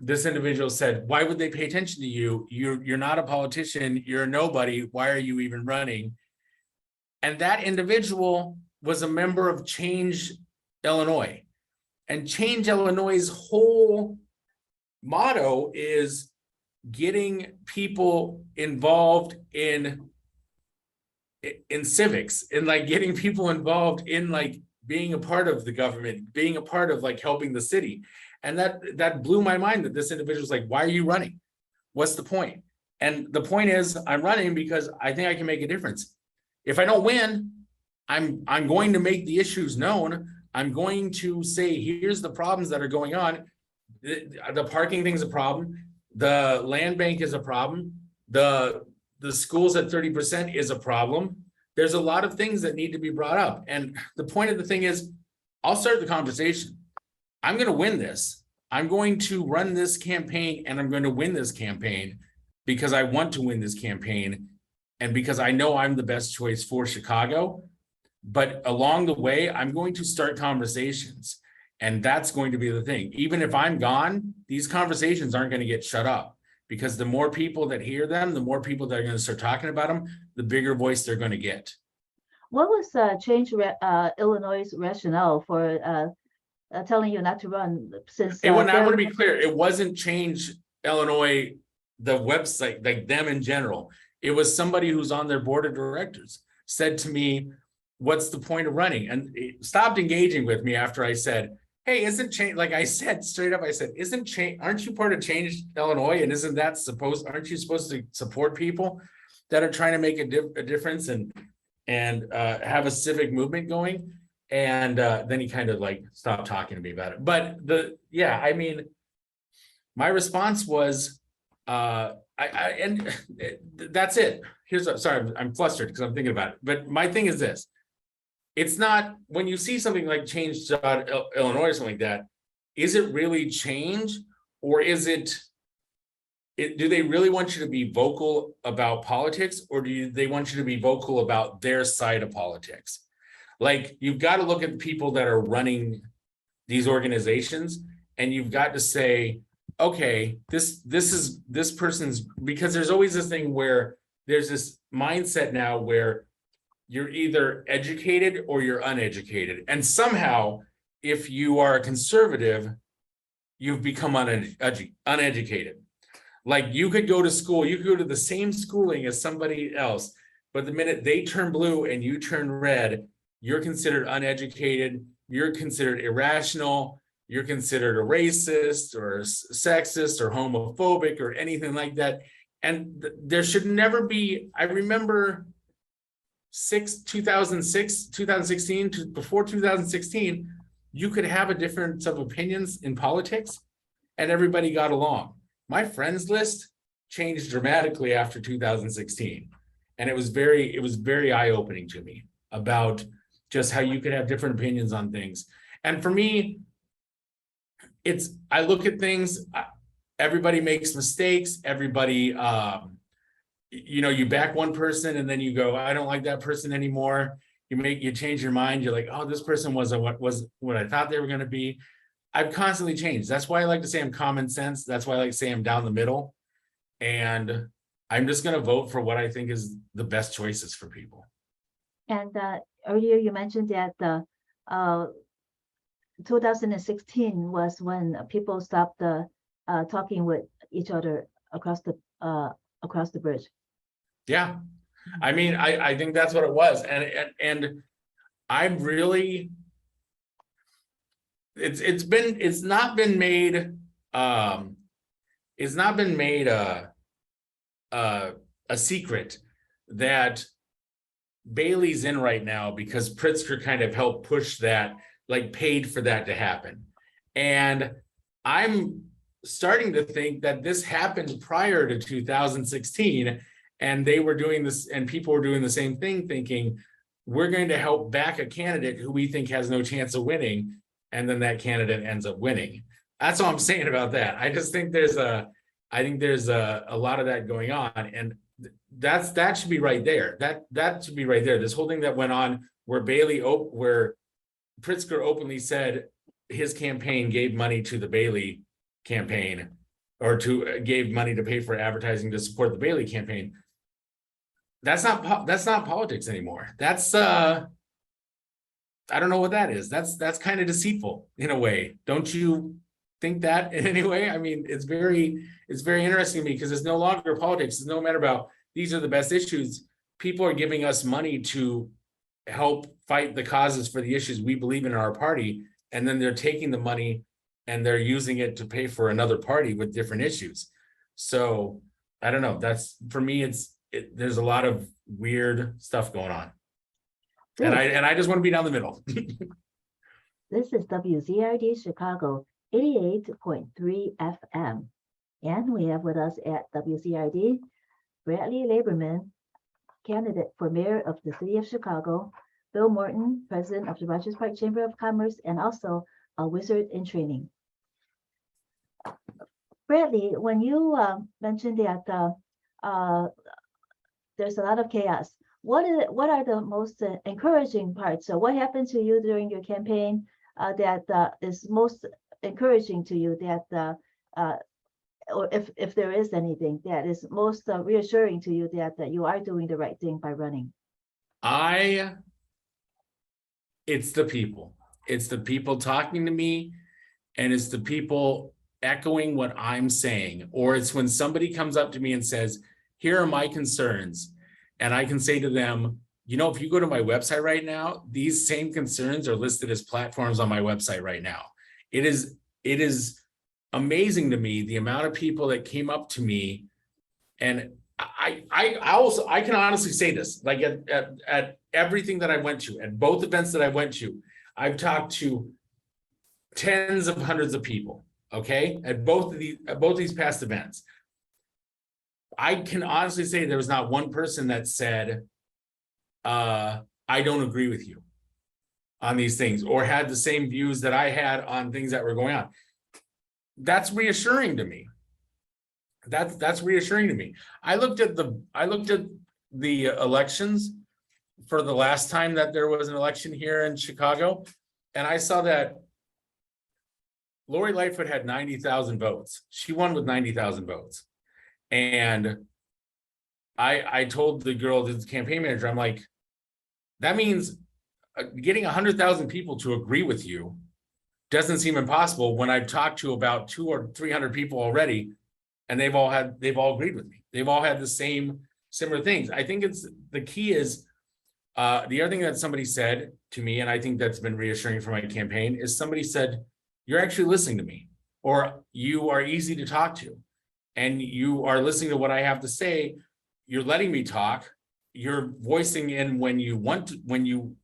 this individual said, why would they pay attention to you? You're not a politician. You're a nobody. Why are you even running? And that individual was a member of Change Illinois. And Change Illinois' whole motto is getting people involved in civics, and like getting people involved in like being a part of the government, being a part of like helping the city. And that blew my mind, that this individual's like, why are you running? What's the point? And the point is, I'm running because I think I can make a difference. If I don't win, I'm going to make the issues known. I'm going to say, here's the problems that are going on. The parking thing's a problem. The land bank is a problem. The schools at 30% is a problem. There's a lot of things that need to be brought up. And the point of the thing is, I'll start the conversation. I'm going to win this. I'm going to run this campaign and I'm going to win this campaign because I want to win this campaign and because I know I'm the best choice for Chicago. But along the way, I'm going to start conversations, and that's going to be the thing. Even if I'm gone, these conversations aren't going to get shut up, because the more people that hear them, the more people that are going to start talking about them, the bigger voice they're going to get. What was Change Illinois' rationale for telling you not to run? Since I want to be clear, it wasn't Change Illinois, the website, like them in general. It was somebody who's on their board of directors said to me, what's the point of running? And it stopped engaging with me after I said, hey, isn't change, like I said straight up, I said, isn't change, aren't you part of Change Illinois? And isn't that supposed, aren't you supposed to support people that are trying to make a difference and have a civic movement going? And then he kind of like stopped talking to me about it. But yeah, I mean, my response was, and that's it. Sorry, I'm flustered because I'm thinking about it. But my thing is this. It's not, when you see something like Change Illinois or something like that, is it really change, or is it, do they really want you to be vocal about politics, or do they want you to be vocal about their side of politics? Like, you've got to look at the people that are running these organizations, and you've got to say, okay, this person's, because there's always this thing where there's this mindset now where you're either educated or you're uneducated. And somehow, if you are a conservative, you've become uneducated. Like, you could go to school, you could go to the same schooling as somebody else, but the minute they turn blue and you turn red, you're considered uneducated, you're considered irrational, you're considered a racist or sexist or homophobic or anything like that. And there should never be, I remember 2016 to before 2016, you could have a difference of opinions in politics and everybody got along. My friends list changed dramatically after 2016. And it was very eye-opening to me about just how you could have different opinions on things. And for me, I look at things, everybody makes mistakes, everybody, you back one person and then you go, I don't like that person anymore. You change your mind. You're like, oh, this person wasn't what I thought they were going to be. I've constantly changed. That's why I like to say I'm common sense. That's why I like to say I'm down the middle. And I'm just going to vote for what I think is the best choices for people. And earlier you mentioned that 2016 was when people stopped talking with each other across the bridge. Yeah, I mean, I think that's what it was, and I'm really, it's not been made a secret that Bailey's in right now because Pritzker kind of helped push that, like paid for that to happen. And I'm starting to think that this happened prior to 2016, and they were doing this, and people were doing the same thing, thinking we're going to help back a candidate who we think has no chance of winning, and then that candidate ends up winning. That's all I'm saying about that. I just think there's a lot of that going on, and that should be right there. That should be right there. This whole thing that went on where where Pritzker openly said his campaign gave money to the Bailey campaign, or gave money to pay for advertising to support the Bailey campaign. That's not politics anymore. That's I don't know what that is. That's kind of deceitful in a way. Don't you think that in any way? I mean, it's very interesting to me because it's no longer politics. It's no matter about these are the best issues. People are giving us money to help fight the causes for the issues we believe in our party, and then they're taking the money and they're using it to pay for another party with different issues. So I don't know. That's, for me, there's a lot of weird stuff going on. Good. And I just want to be down the middle. This is WZRD Chicago 88.3 FM. And we have with us at WZRD, Bradley Laborman, candidate for mayor of the city of Chicago, Bill Morton, president of the Rogers Park Chamber of Commerce, and also a wizard in training. Bradley, when you mentioned that there's a lot of chaos, what are the most encouraging parts? So what happened to you during your campaign that is most encouraging to you, that or if there is anything that is most reassuring to you that you are doing the right thing by running? It's the people. It's the people talking to me, and it's the people echoing what I'm saying. Or it's when somebody comes up to me and says, here are my concerns. And I can say to them, you know, if you go to my website right now, these same concerns are listed as platforms on my website right now. It is amazing to me the amount of people that came up to me, and I can honestly say this, like at everything that I went to, at both events that I went to, I've talked to tens of hundreds of people, okay, at both these past events. I can honestly say there was not one person that said, I don't agree with you on these things, or had the same views that I had on things that were going on. That's reassuring to me. That's reassuring to me. I looked at the elections for the last time that there was an election here in Chicago, and I saw that Lori Lightfoot had 90,000 votes. She won with 90,000 votes. And I told the girl, the campaign manager, I'm like, that means getting 100,000 people to agree with you doesn't seem impossible when I've talked to about 200 or 300 people already, and they've all agreed with me. They've all had the same similar things. I think the key is the other thing that somebody said to me, and I think that's been reassuring for my campaign, is somebody said, you're actually listening to me, or you are easy to talk to, and you are listening to what I have to say. You're letting me talk. You're voicing in when you want to, when you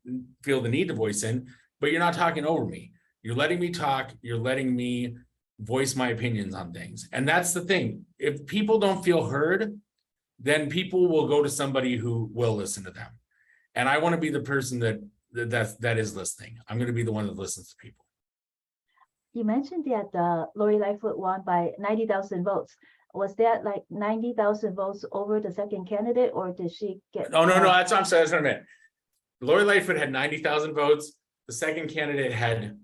feel the need to voice in, but you're not talking over me. You're letting me talk. You're letting me voice my opinions on things. And that's the thing. If people don't feel heard, then people will go to somebody who will listen to them. And I want to be the person that is listening. I'm going to be the one that listens to people. You mentioned that Lori Lightfoot won by 90,000 votes. Was that like 90,000 votes over the second candidate, or did she get? Oh, no, that's what I'm saying. That's what I meant. Lori Lightfoot had 90,000 votes. The second candidate had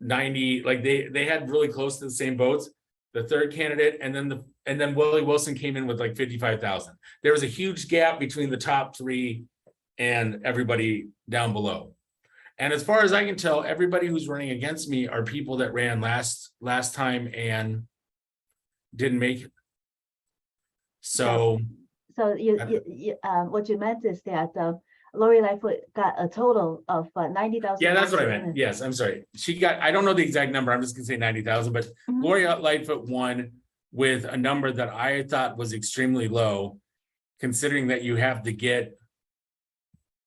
90, like they had really close to the same votes. The third candidate, and then Willie Wilson came in with like 55,000. There was a huge gap between the top three and everybody down below. And as far as I can tell, everybody who's running against me are people that ran last time and didn't make it. So what you meant is that Lori Lightfoot got a total of 90,000. Yeah, that's what I meant. Yes, I'm sorry. She got, I don't know the exact number. I'm just gonna say 90,000, but Lori Lightfoot won with a number that I thought was extremely low, considering that you have to get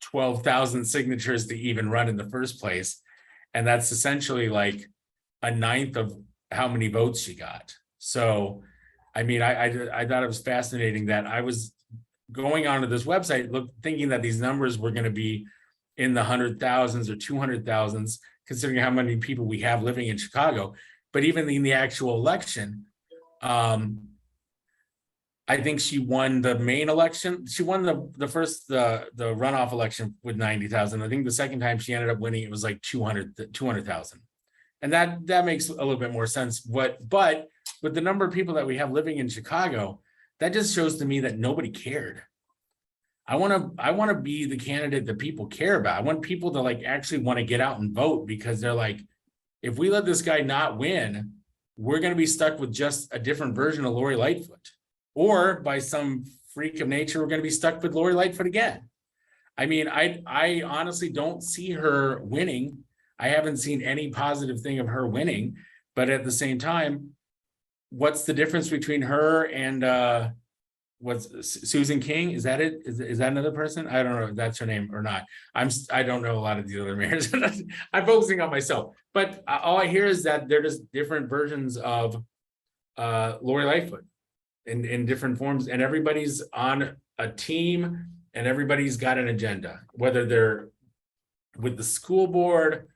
12,000 signatures to even run in the first place. And that's essentially like a ninth of how many votes she got. So, I mean, I thought it was fascinating that I was going onto this website, thinking that these numbers were going to be in the 100,000s or 200,000s, considering how many people we have living in Chicago. But even in the actual election, I think she won the main election. She won the runoff election with 90,000. I think the second time she ended up winning, it was like 200,000. And that makes a little bit more sense. But with the number of people that we have living in Chicago, that just shows to me that nobody cared. I want to be the candidate that people care about. I want people to like actually want to get out and vote, because they're like, if we let this guy not win, we're going to be stuck with just a different version of Lori Lightfoot. Or by some freak of nature, we're going to be stuck with Lori Lightfoot again. I mean, I honestly don't see her winning. I haven't seen any positive thing of her winning, but at the same time, what's the difference between her and what's Susan King? Is that it? Is that another person? I don't know if that's her name or not. I don't know a lot of the other mayors. I'm focusing on myself, but all I hear is that they're just different versions of Lori Lightfoot in different forms, and everybody's on a team and everybody's got an agenda, whether they're with the school board,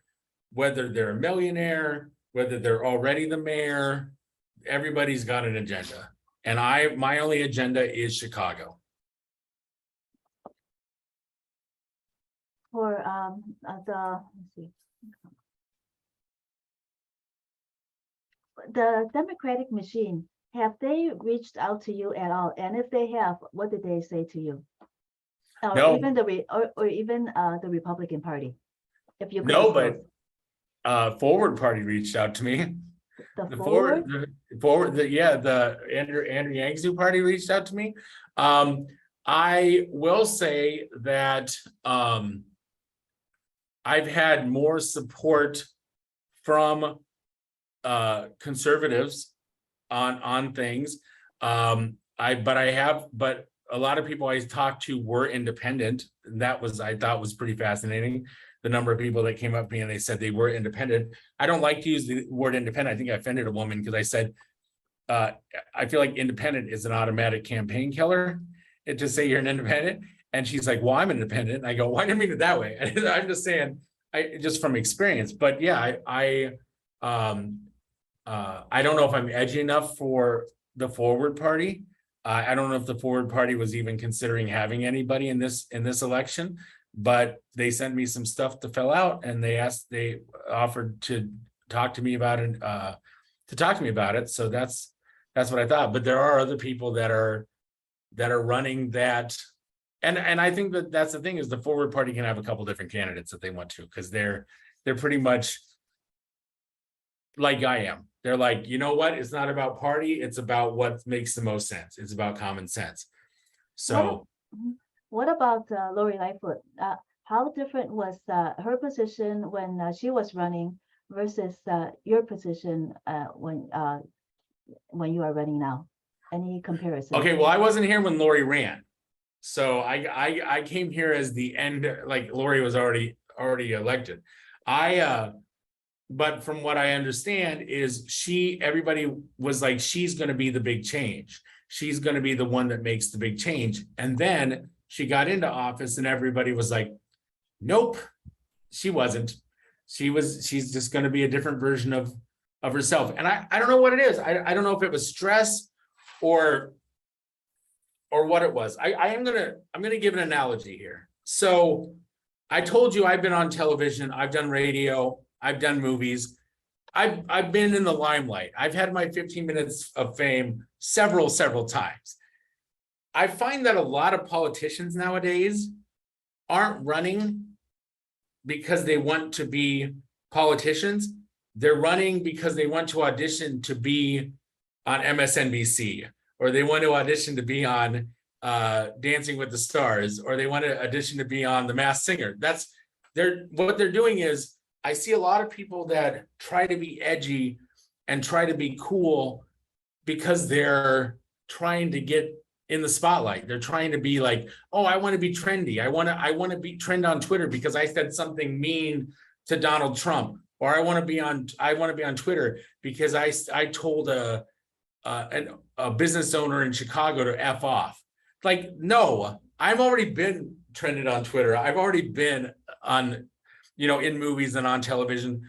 whether they're a millionaire, whether they're already the mayor. Everybody's got an agenda, and my only agenda is Chicago. For let's see, the Democratic machine, have they reached out to you at all? And if they have, what did they say to you? Or No. even even the Republican Party, if you could No, disclose. but Forward Party reached out to me. The The Andrew Yangzu Party reached out to me. I will say that I've had more support from conservatives on things. But a lot of people I talked to were independent. And that was, I thought, was pretty fascinating. The number of people that came up to me and they said they were independent. I don't like to use the word independent. I think I offended a woman because I said, I feel like independent is an automatic campaign killer. It just say you're an independent. And she's like, well, I'm independent. And I go, well, I didn't mean it that way. I'm just saying, just from experience. But yeah, I don't know if I'm edgy enough for the Forward Party. I don't know if the Forward Party was even considering having anybody in this election, but they sent me some stuff to fill out, and they offered to talk to me about it. So that's what I thought. But there are other people that are running that, and I think that's the thing, is the Forward Party can have a couple different candidates that they want to, because they're pretty much like I am. They're like, you know what? It's not about party. It's about what makes the most sense. It's about common sense. So what about Lori Lightfoot? How different was her position when she was running versus your position when you are running now? Any comparison? Okay, well, I wasn't here when Lori ran. So I came here as the end, like Lori was already elected. But from what I understand is everybody was like, she's going to be the big change. She's going to be the one that makes the big change. And then she got into office and everybody was like, nope, she wasn't. She's just going to be a different version of herself. And I don't know what it is. I don't know if it was stress or what it was. I'm going to give an analogy here. So I told you I've been on television, I've done radio, I've done movies. I've been in the limelight. I've had my 15 minutes of fame several times. I find that a lot of politicians nowadays aren't running because they want to be politicians. They're running because they want to audition to be on MSNBC, or they want to audition to be on Dancing with the Stars, or they want to audition to be on The Masked Singer. What they're doing is, I see a lot of people that try to be edgy and try to be cool because they're trying to get in the spotlight. They're trying to be like, oh, I want to be trendy. I want to be trend on Twitter because I said something mean to Donald Trump, or I want to be on Twitter because I told a business owner in Chicago to F off. Like, no, I've already been trended on Twitter. I've already been on, in movies and on television.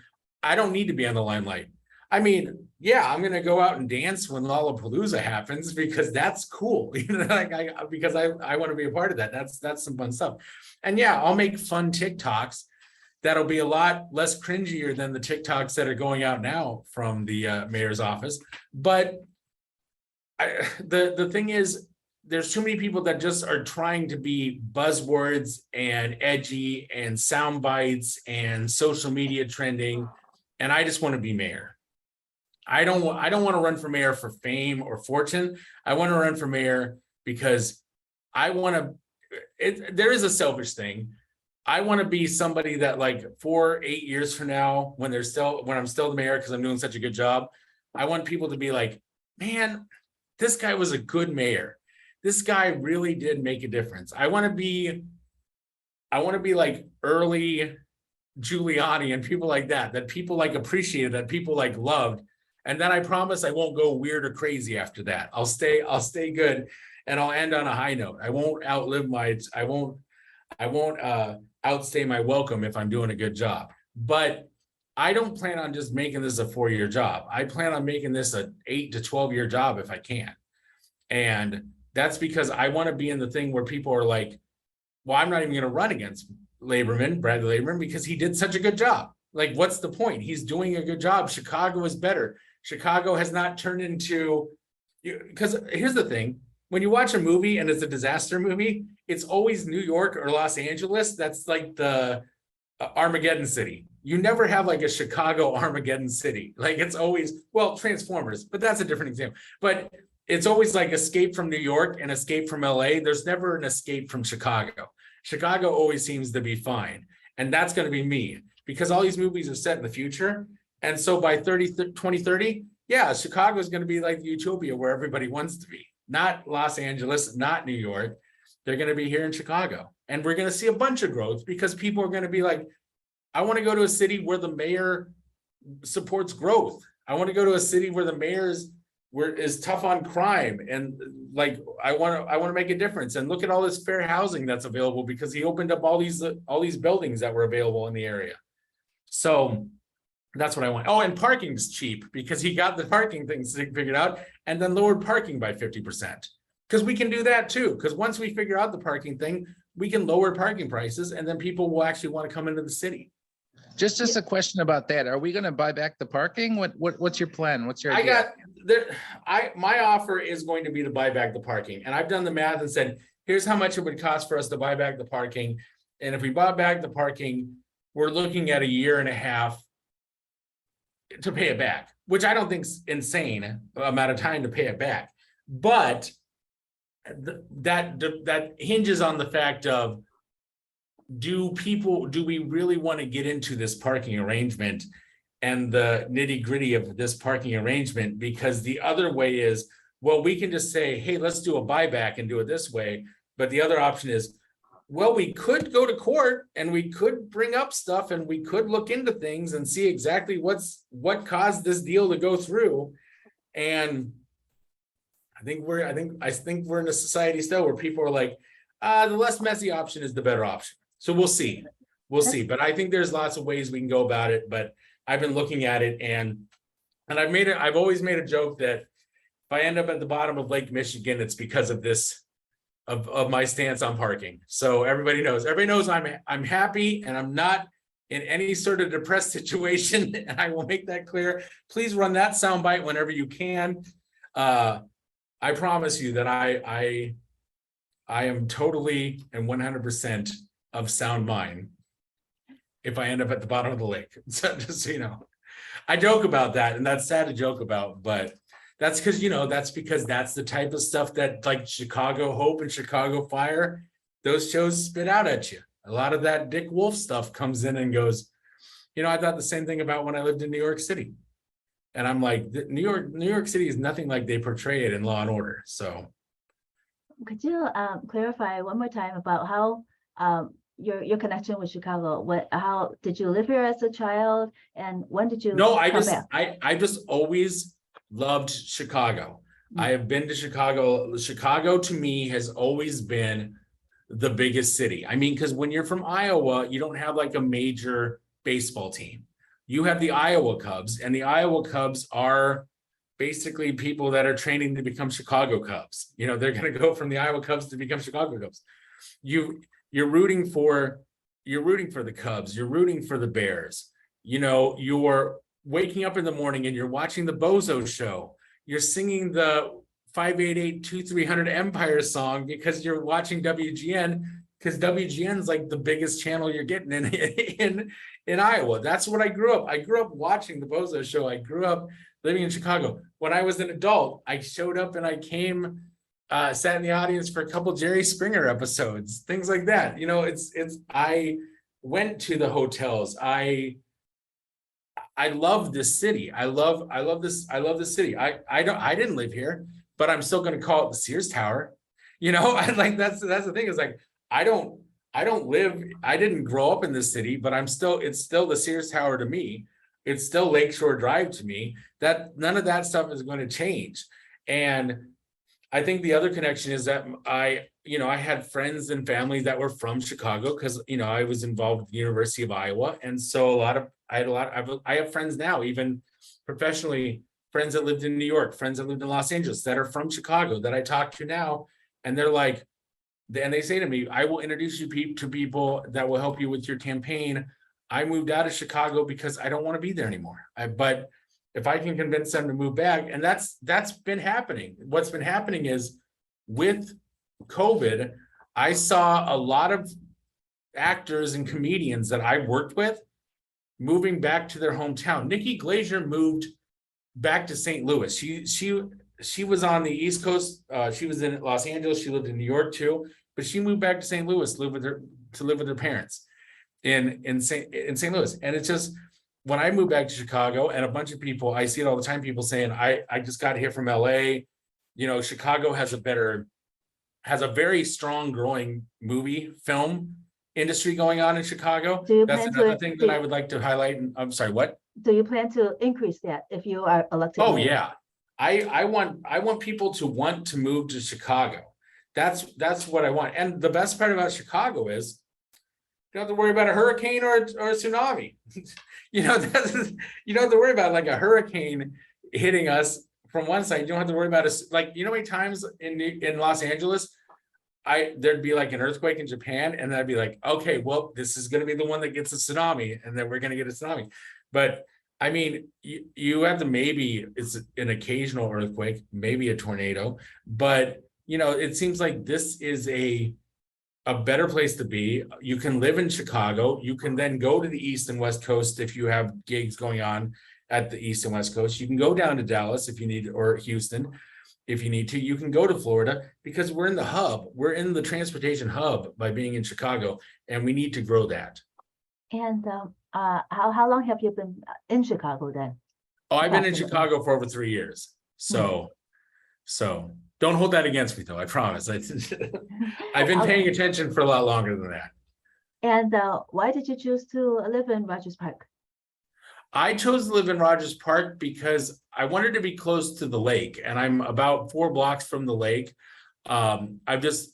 I don't need to be on the limelight. I mean, yeah, I'm going to go out and dance when Lollapalooza happens because that's cool. Because I want to be a part of that. That's some fun stuff. And yeah, I'll make fun TikToks that'll be a lot less cringier than the TikToks that are going out now from the mayor's office. But the thing is, there's too many people that just are trying to be buzzwords and edgy and sound bites and social media trending. And I just want to be mayor. I don't want to run for mayor for fame or fortune. I want to run for mayor because I want to, there is a selfish thing. I want to be somebody that, like, 4-8 years from now, when I'm still the mayor, because I'm doing such a good job, I want people to be like, man, this guy was a good mayor. This guy really did make a difference. I want to be like early Giuliani and people like that people like appreciated, that people like loved. And then I promise I won't go weird or crazy after that. I'll stay good, and I'll end on a high note. I won't outstay my welcome if I'm doing a good job. But I don't plan on just making this a 4-year job. I plan on making this a 8 to 12-year job if I can. And that's because I want to be in the thing where people are like, well, I'm not even going to run against Bradley Laborman, because he did such a good job. Like, what's the point? He's doing a good job. Chicago is better. Chicago has not turned into, because here's the thing. When you watch a movie and it's a disaster movie, it's always New York or Los Angeles. That's like the Armageddon City. You never have like a Chicago Armageddon City. Like, it's always, well, Transformers, but that's a different example. But it's always like escape from New York and escape from LA. There's never an escape from Chicago. Chicago always seems to be fine. And that's going to be me, because all these movies are set in the future. And so by 2030, yeah, Chicago is going to be like the utopia where everybody wants to be. Not Los Angeles, not New York. They're going to be here in Chicago. And we're going to see a bunch of growth because people are going to be like, I want to go to a city where the mayor supports growth. I want to go to a city where the mayor is tough on crime, and like I want to make a difference. And look at all this fair housing that's available because he opened up all these buildings that were available in the area. So that's what I want. Oh, and parking's cheap because he got the parking things figured out and then lowered parking by 50%. Because we can do that too. Because once we figure out the parking thing, we can lower parking prices and then people will actually want to come into the city. Just a question about that. Are we going to buy back the parking? What's your plan? What's your idea? My offer is going to be to buy back the parking. And I've done the math and said, here's how much it would cost for us to buy back the parking. And if we bought back the parking, we're looking at a year and a half to pay it back, which I don't think is insane amount of time to pay it back. But that hinges on the fact of, do we really want to get into this parking arrangement and the nitty gritty of this parking arrangement? Because the other way is, well, we can just say, hey, let's do a buyback and do it this way. But the other option is, well, we could go to court and we could bring up stuff and we could look into things and see exactly what caused this deal to go through. And I think we're in a society still where people are like, the less messy option is the better option. So we'll see. But I think there's lots of ways we can go about it. But I've been looking at it, and I've always made a joke that if I end up at the bottom of Lake Michigan, it's because of this, of my stance on parking. So everybody knows I'm happy and I'm not in any sort of depressed situation. And I will make that clear. Please run that soundbite whenever you can. I promise you that I am totally and 100% of sound mind if I end up at the bottom of the lake. So just so you know, I joke about that, and that's sad to joke about, but that's because that's the type of stuff that, like, Chicago Hope and Chicago Fire, those shows spit out at you. A lot of that Dick Wolf stuff comes in and goes, I thought the same thing about when I lived in New York City. And I'm like, New York City is nothing like they portray it in Law and Order. So Could you clarify one more time about how your connection with Chicago? How did you live here as a child, and when did you? No, I just always loved Chicago. I have been to Chicago. Chicago to me has always been the biggest city. I mean, because when you're from Iowa, you don't have like a major baseball team. You have the Iowa Cubs, and the Iowa Cubs are basically people that are training to become Chicago Cubs. They're going to go from the Iowa Cubs to become Chicago Cubs. You're rooting for the Cubs. You're rooting for the Bears. You're waking up in the morning and you're watching the Bozo Show. You're singing the 588-2300 Empire song because you're watching WGN, because WGN is like the biggest channel you're getting in Iowa. That's what I grew up. I grew up watching the Bozo Show. I grew up living in Chicago. When I was an adult, I showed up and I came, sat in the audience for a couple Jerry Springer episodes, things like that. I went to the hotels. I love this city. I love this city. I didn't live here, but I'm still going to call it the Sears Tower. That's the thing, is like, I didn't grow up in this city, but it's still the Sears Tower to me. It's still Lakeshore Drive to me. That none of that stuff is going to change. And I think the other connection is that I had friends and family that were from Chicago because, I was involved with the University of Iowa. And so I have friends now, even professionally, friends that lived in New York, friends that lived in Los Angeles that are from Chicago that I talk to now. And they're like, and they say to me, I will introduce you to people that will help you with your campaign. I moved out of Chicago because I don't want to be there anymore. But if I can convince them to move back, and that's been happening. What's been happening is, with COVID, I saw a lot of actors and comedians that I worked with moving back to their hometown. Nikki Glaser moved back to St. Louis. she was on the East Coast. She was in Los Angeles. She lived in New York too, but she moved back to St. Louis to live with her parents in St. Louis. And it's just, when I moved back to Chicago, and a bunch of people, I see it all the time, people saying, I just got here from LA. You know, Chicago has a very strong growing movie film industry going on in Chicago. Do you That's plan to- another thing that I would like to highlight. And I'm sorry, what? Do you plan to increase that if you are elected? Oh, mayor? yeah. I want people to want to move to Chicago. That's what I want. And the best part about Chicago is you don't have to worry about a hurricane or a tsunami. You know, you don't have to worry about like a hurricane hitting us from one side. You don't have to worry about like, you know how many times in Los Angeles, there'd be like an earthquake in Japan, and I'd be like, okay, well, this is gonna be the one that gets a tsunami, and then we're gonna get a tsunami. But I mean, you have to, maybe it's an occasional earthquake, maybe a tornado, but you know, it seems like this is a better place to be. You can live in Chicago. You can then go to the East and West Coast if you have gigs going on at the East and West Coast. You can go down to Dallas if you need, or Houston if you need to. You can go to Florida because we're in the hub. We're in the transportation hub by being in Chicago, and we need to grow that. And how long have you been in Chicago then? Oh, I've been in Approximately. Chicago for over 3 years. So don't hold that against me though, I promise. I've been paying attention for a lot longer than that. And why did you choose to live in Rogers Park? I chose to live in Rogers Park because I wanted to be close to the lake, and I'm about 4 blocks from the lake. That's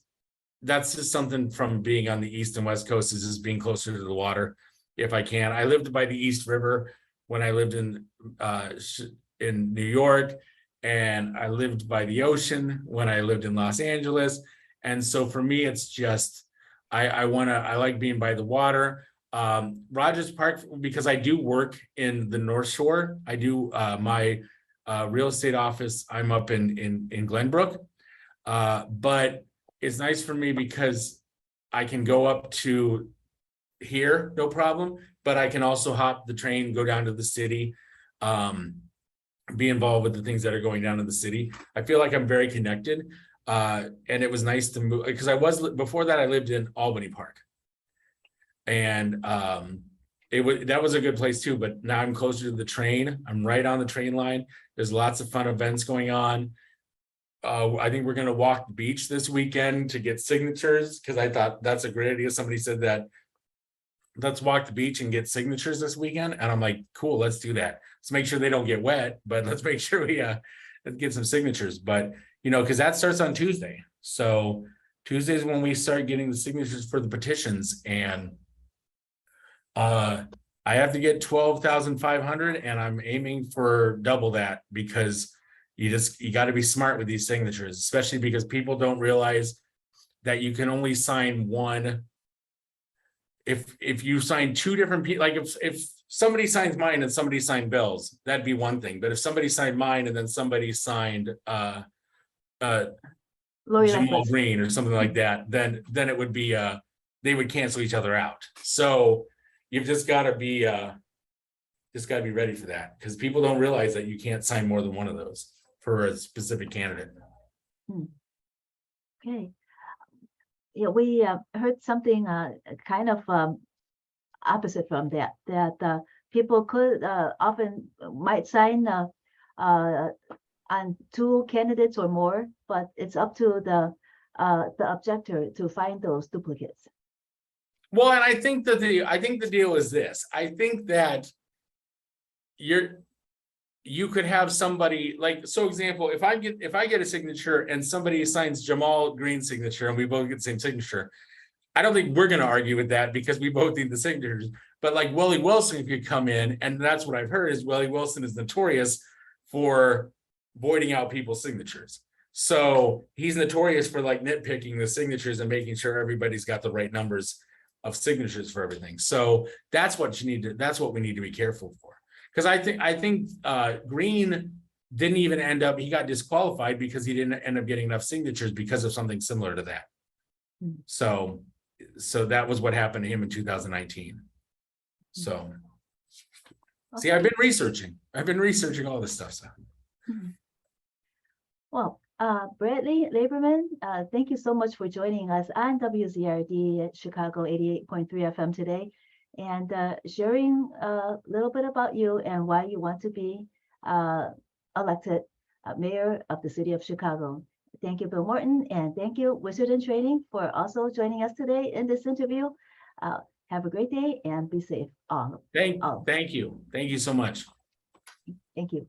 just something from being on the East and West Coast, is just being closer to the water if I can. I lived by the East River when I lived in New York, and I lived by the ocean when I lived in Los Angeles. And so for me, it's just, I like being by the water. Rogers Park, because I do work in the North Shore. I do my real estate office, I'm up in Glenbrook. But it's nice for me because I can go up to here, no problem, but I can also hop the train, go down to the city, be involved with the things that are going down in the city. I feel like I'm very connected. And it was nice to move, because before that I lived in Albany Park. And that was a good place too, but now I'm closer to the train. I'm right on the train line. There's lots of fun events going on. I think we're going to walk the beach this weekend to get signatures, because I thought that's a great idea. Somebody said that, let's walk the beach and get signatures this weekend. And I'm like, cool, let's do that. Let's make sure they don't get wet, but let's make sure we get some signatures. But, you know, because that starts on Tuesday. So Tuesday is when we start getting the signatures for the petitions. And I have to get 12,500, and I'm aiming for double that, because you got to be smart with these signatures, especially because people don't realize that you can only sign one. If you sign 2 different people, like if somebody signs mine and somebody signed Bill's, that'd be one thing. But if somebody signed mine and then somebody signed Jamal Green or something like that, then it would be they would cancel each other out. So you've just got to be ready for that, because people don't realize that you can't sign more than one of those for a specific candidate. Okay. Yeah, we heard something kind of opposite from that people could often might sign on 2 candidates or more, but it's up to the objector to find those duplicates. Well, and I think that the deal is this. I think that you could have somebody, like, so example, if I get a signature and somebody signs Jamal Green's signature and we both get the same signature, I don't think we're going to argue with that, because we both need the signatures. But like Willie Wilson could come in, and that's what I've heard, is Willie Wilson is notorious for voiding out people's signatures. So he's notorious for like nitpicking the signatures and making sure everybody's got the right numbers of signatures for everything. So that's what we need to be careful for. Because I think Green didn't even end up, he got disqualified because he didn't end up getting enough signatures because of something similar to that. So that was what happened to him in 2019. So see, I've been researching all this stuff. So Well, Bradley Laborman, thank you so much for joining us on WZRD at Chicago 88.3 FM today, and sharing a little bit about you and why you want to be elected mayor of the city of Chicago. Thank you, Bill Morton, and thank you, Wizard in Training, for also joining us today in this interview. Have a great day and be safe. Thank you. Thank you so much. Thank you.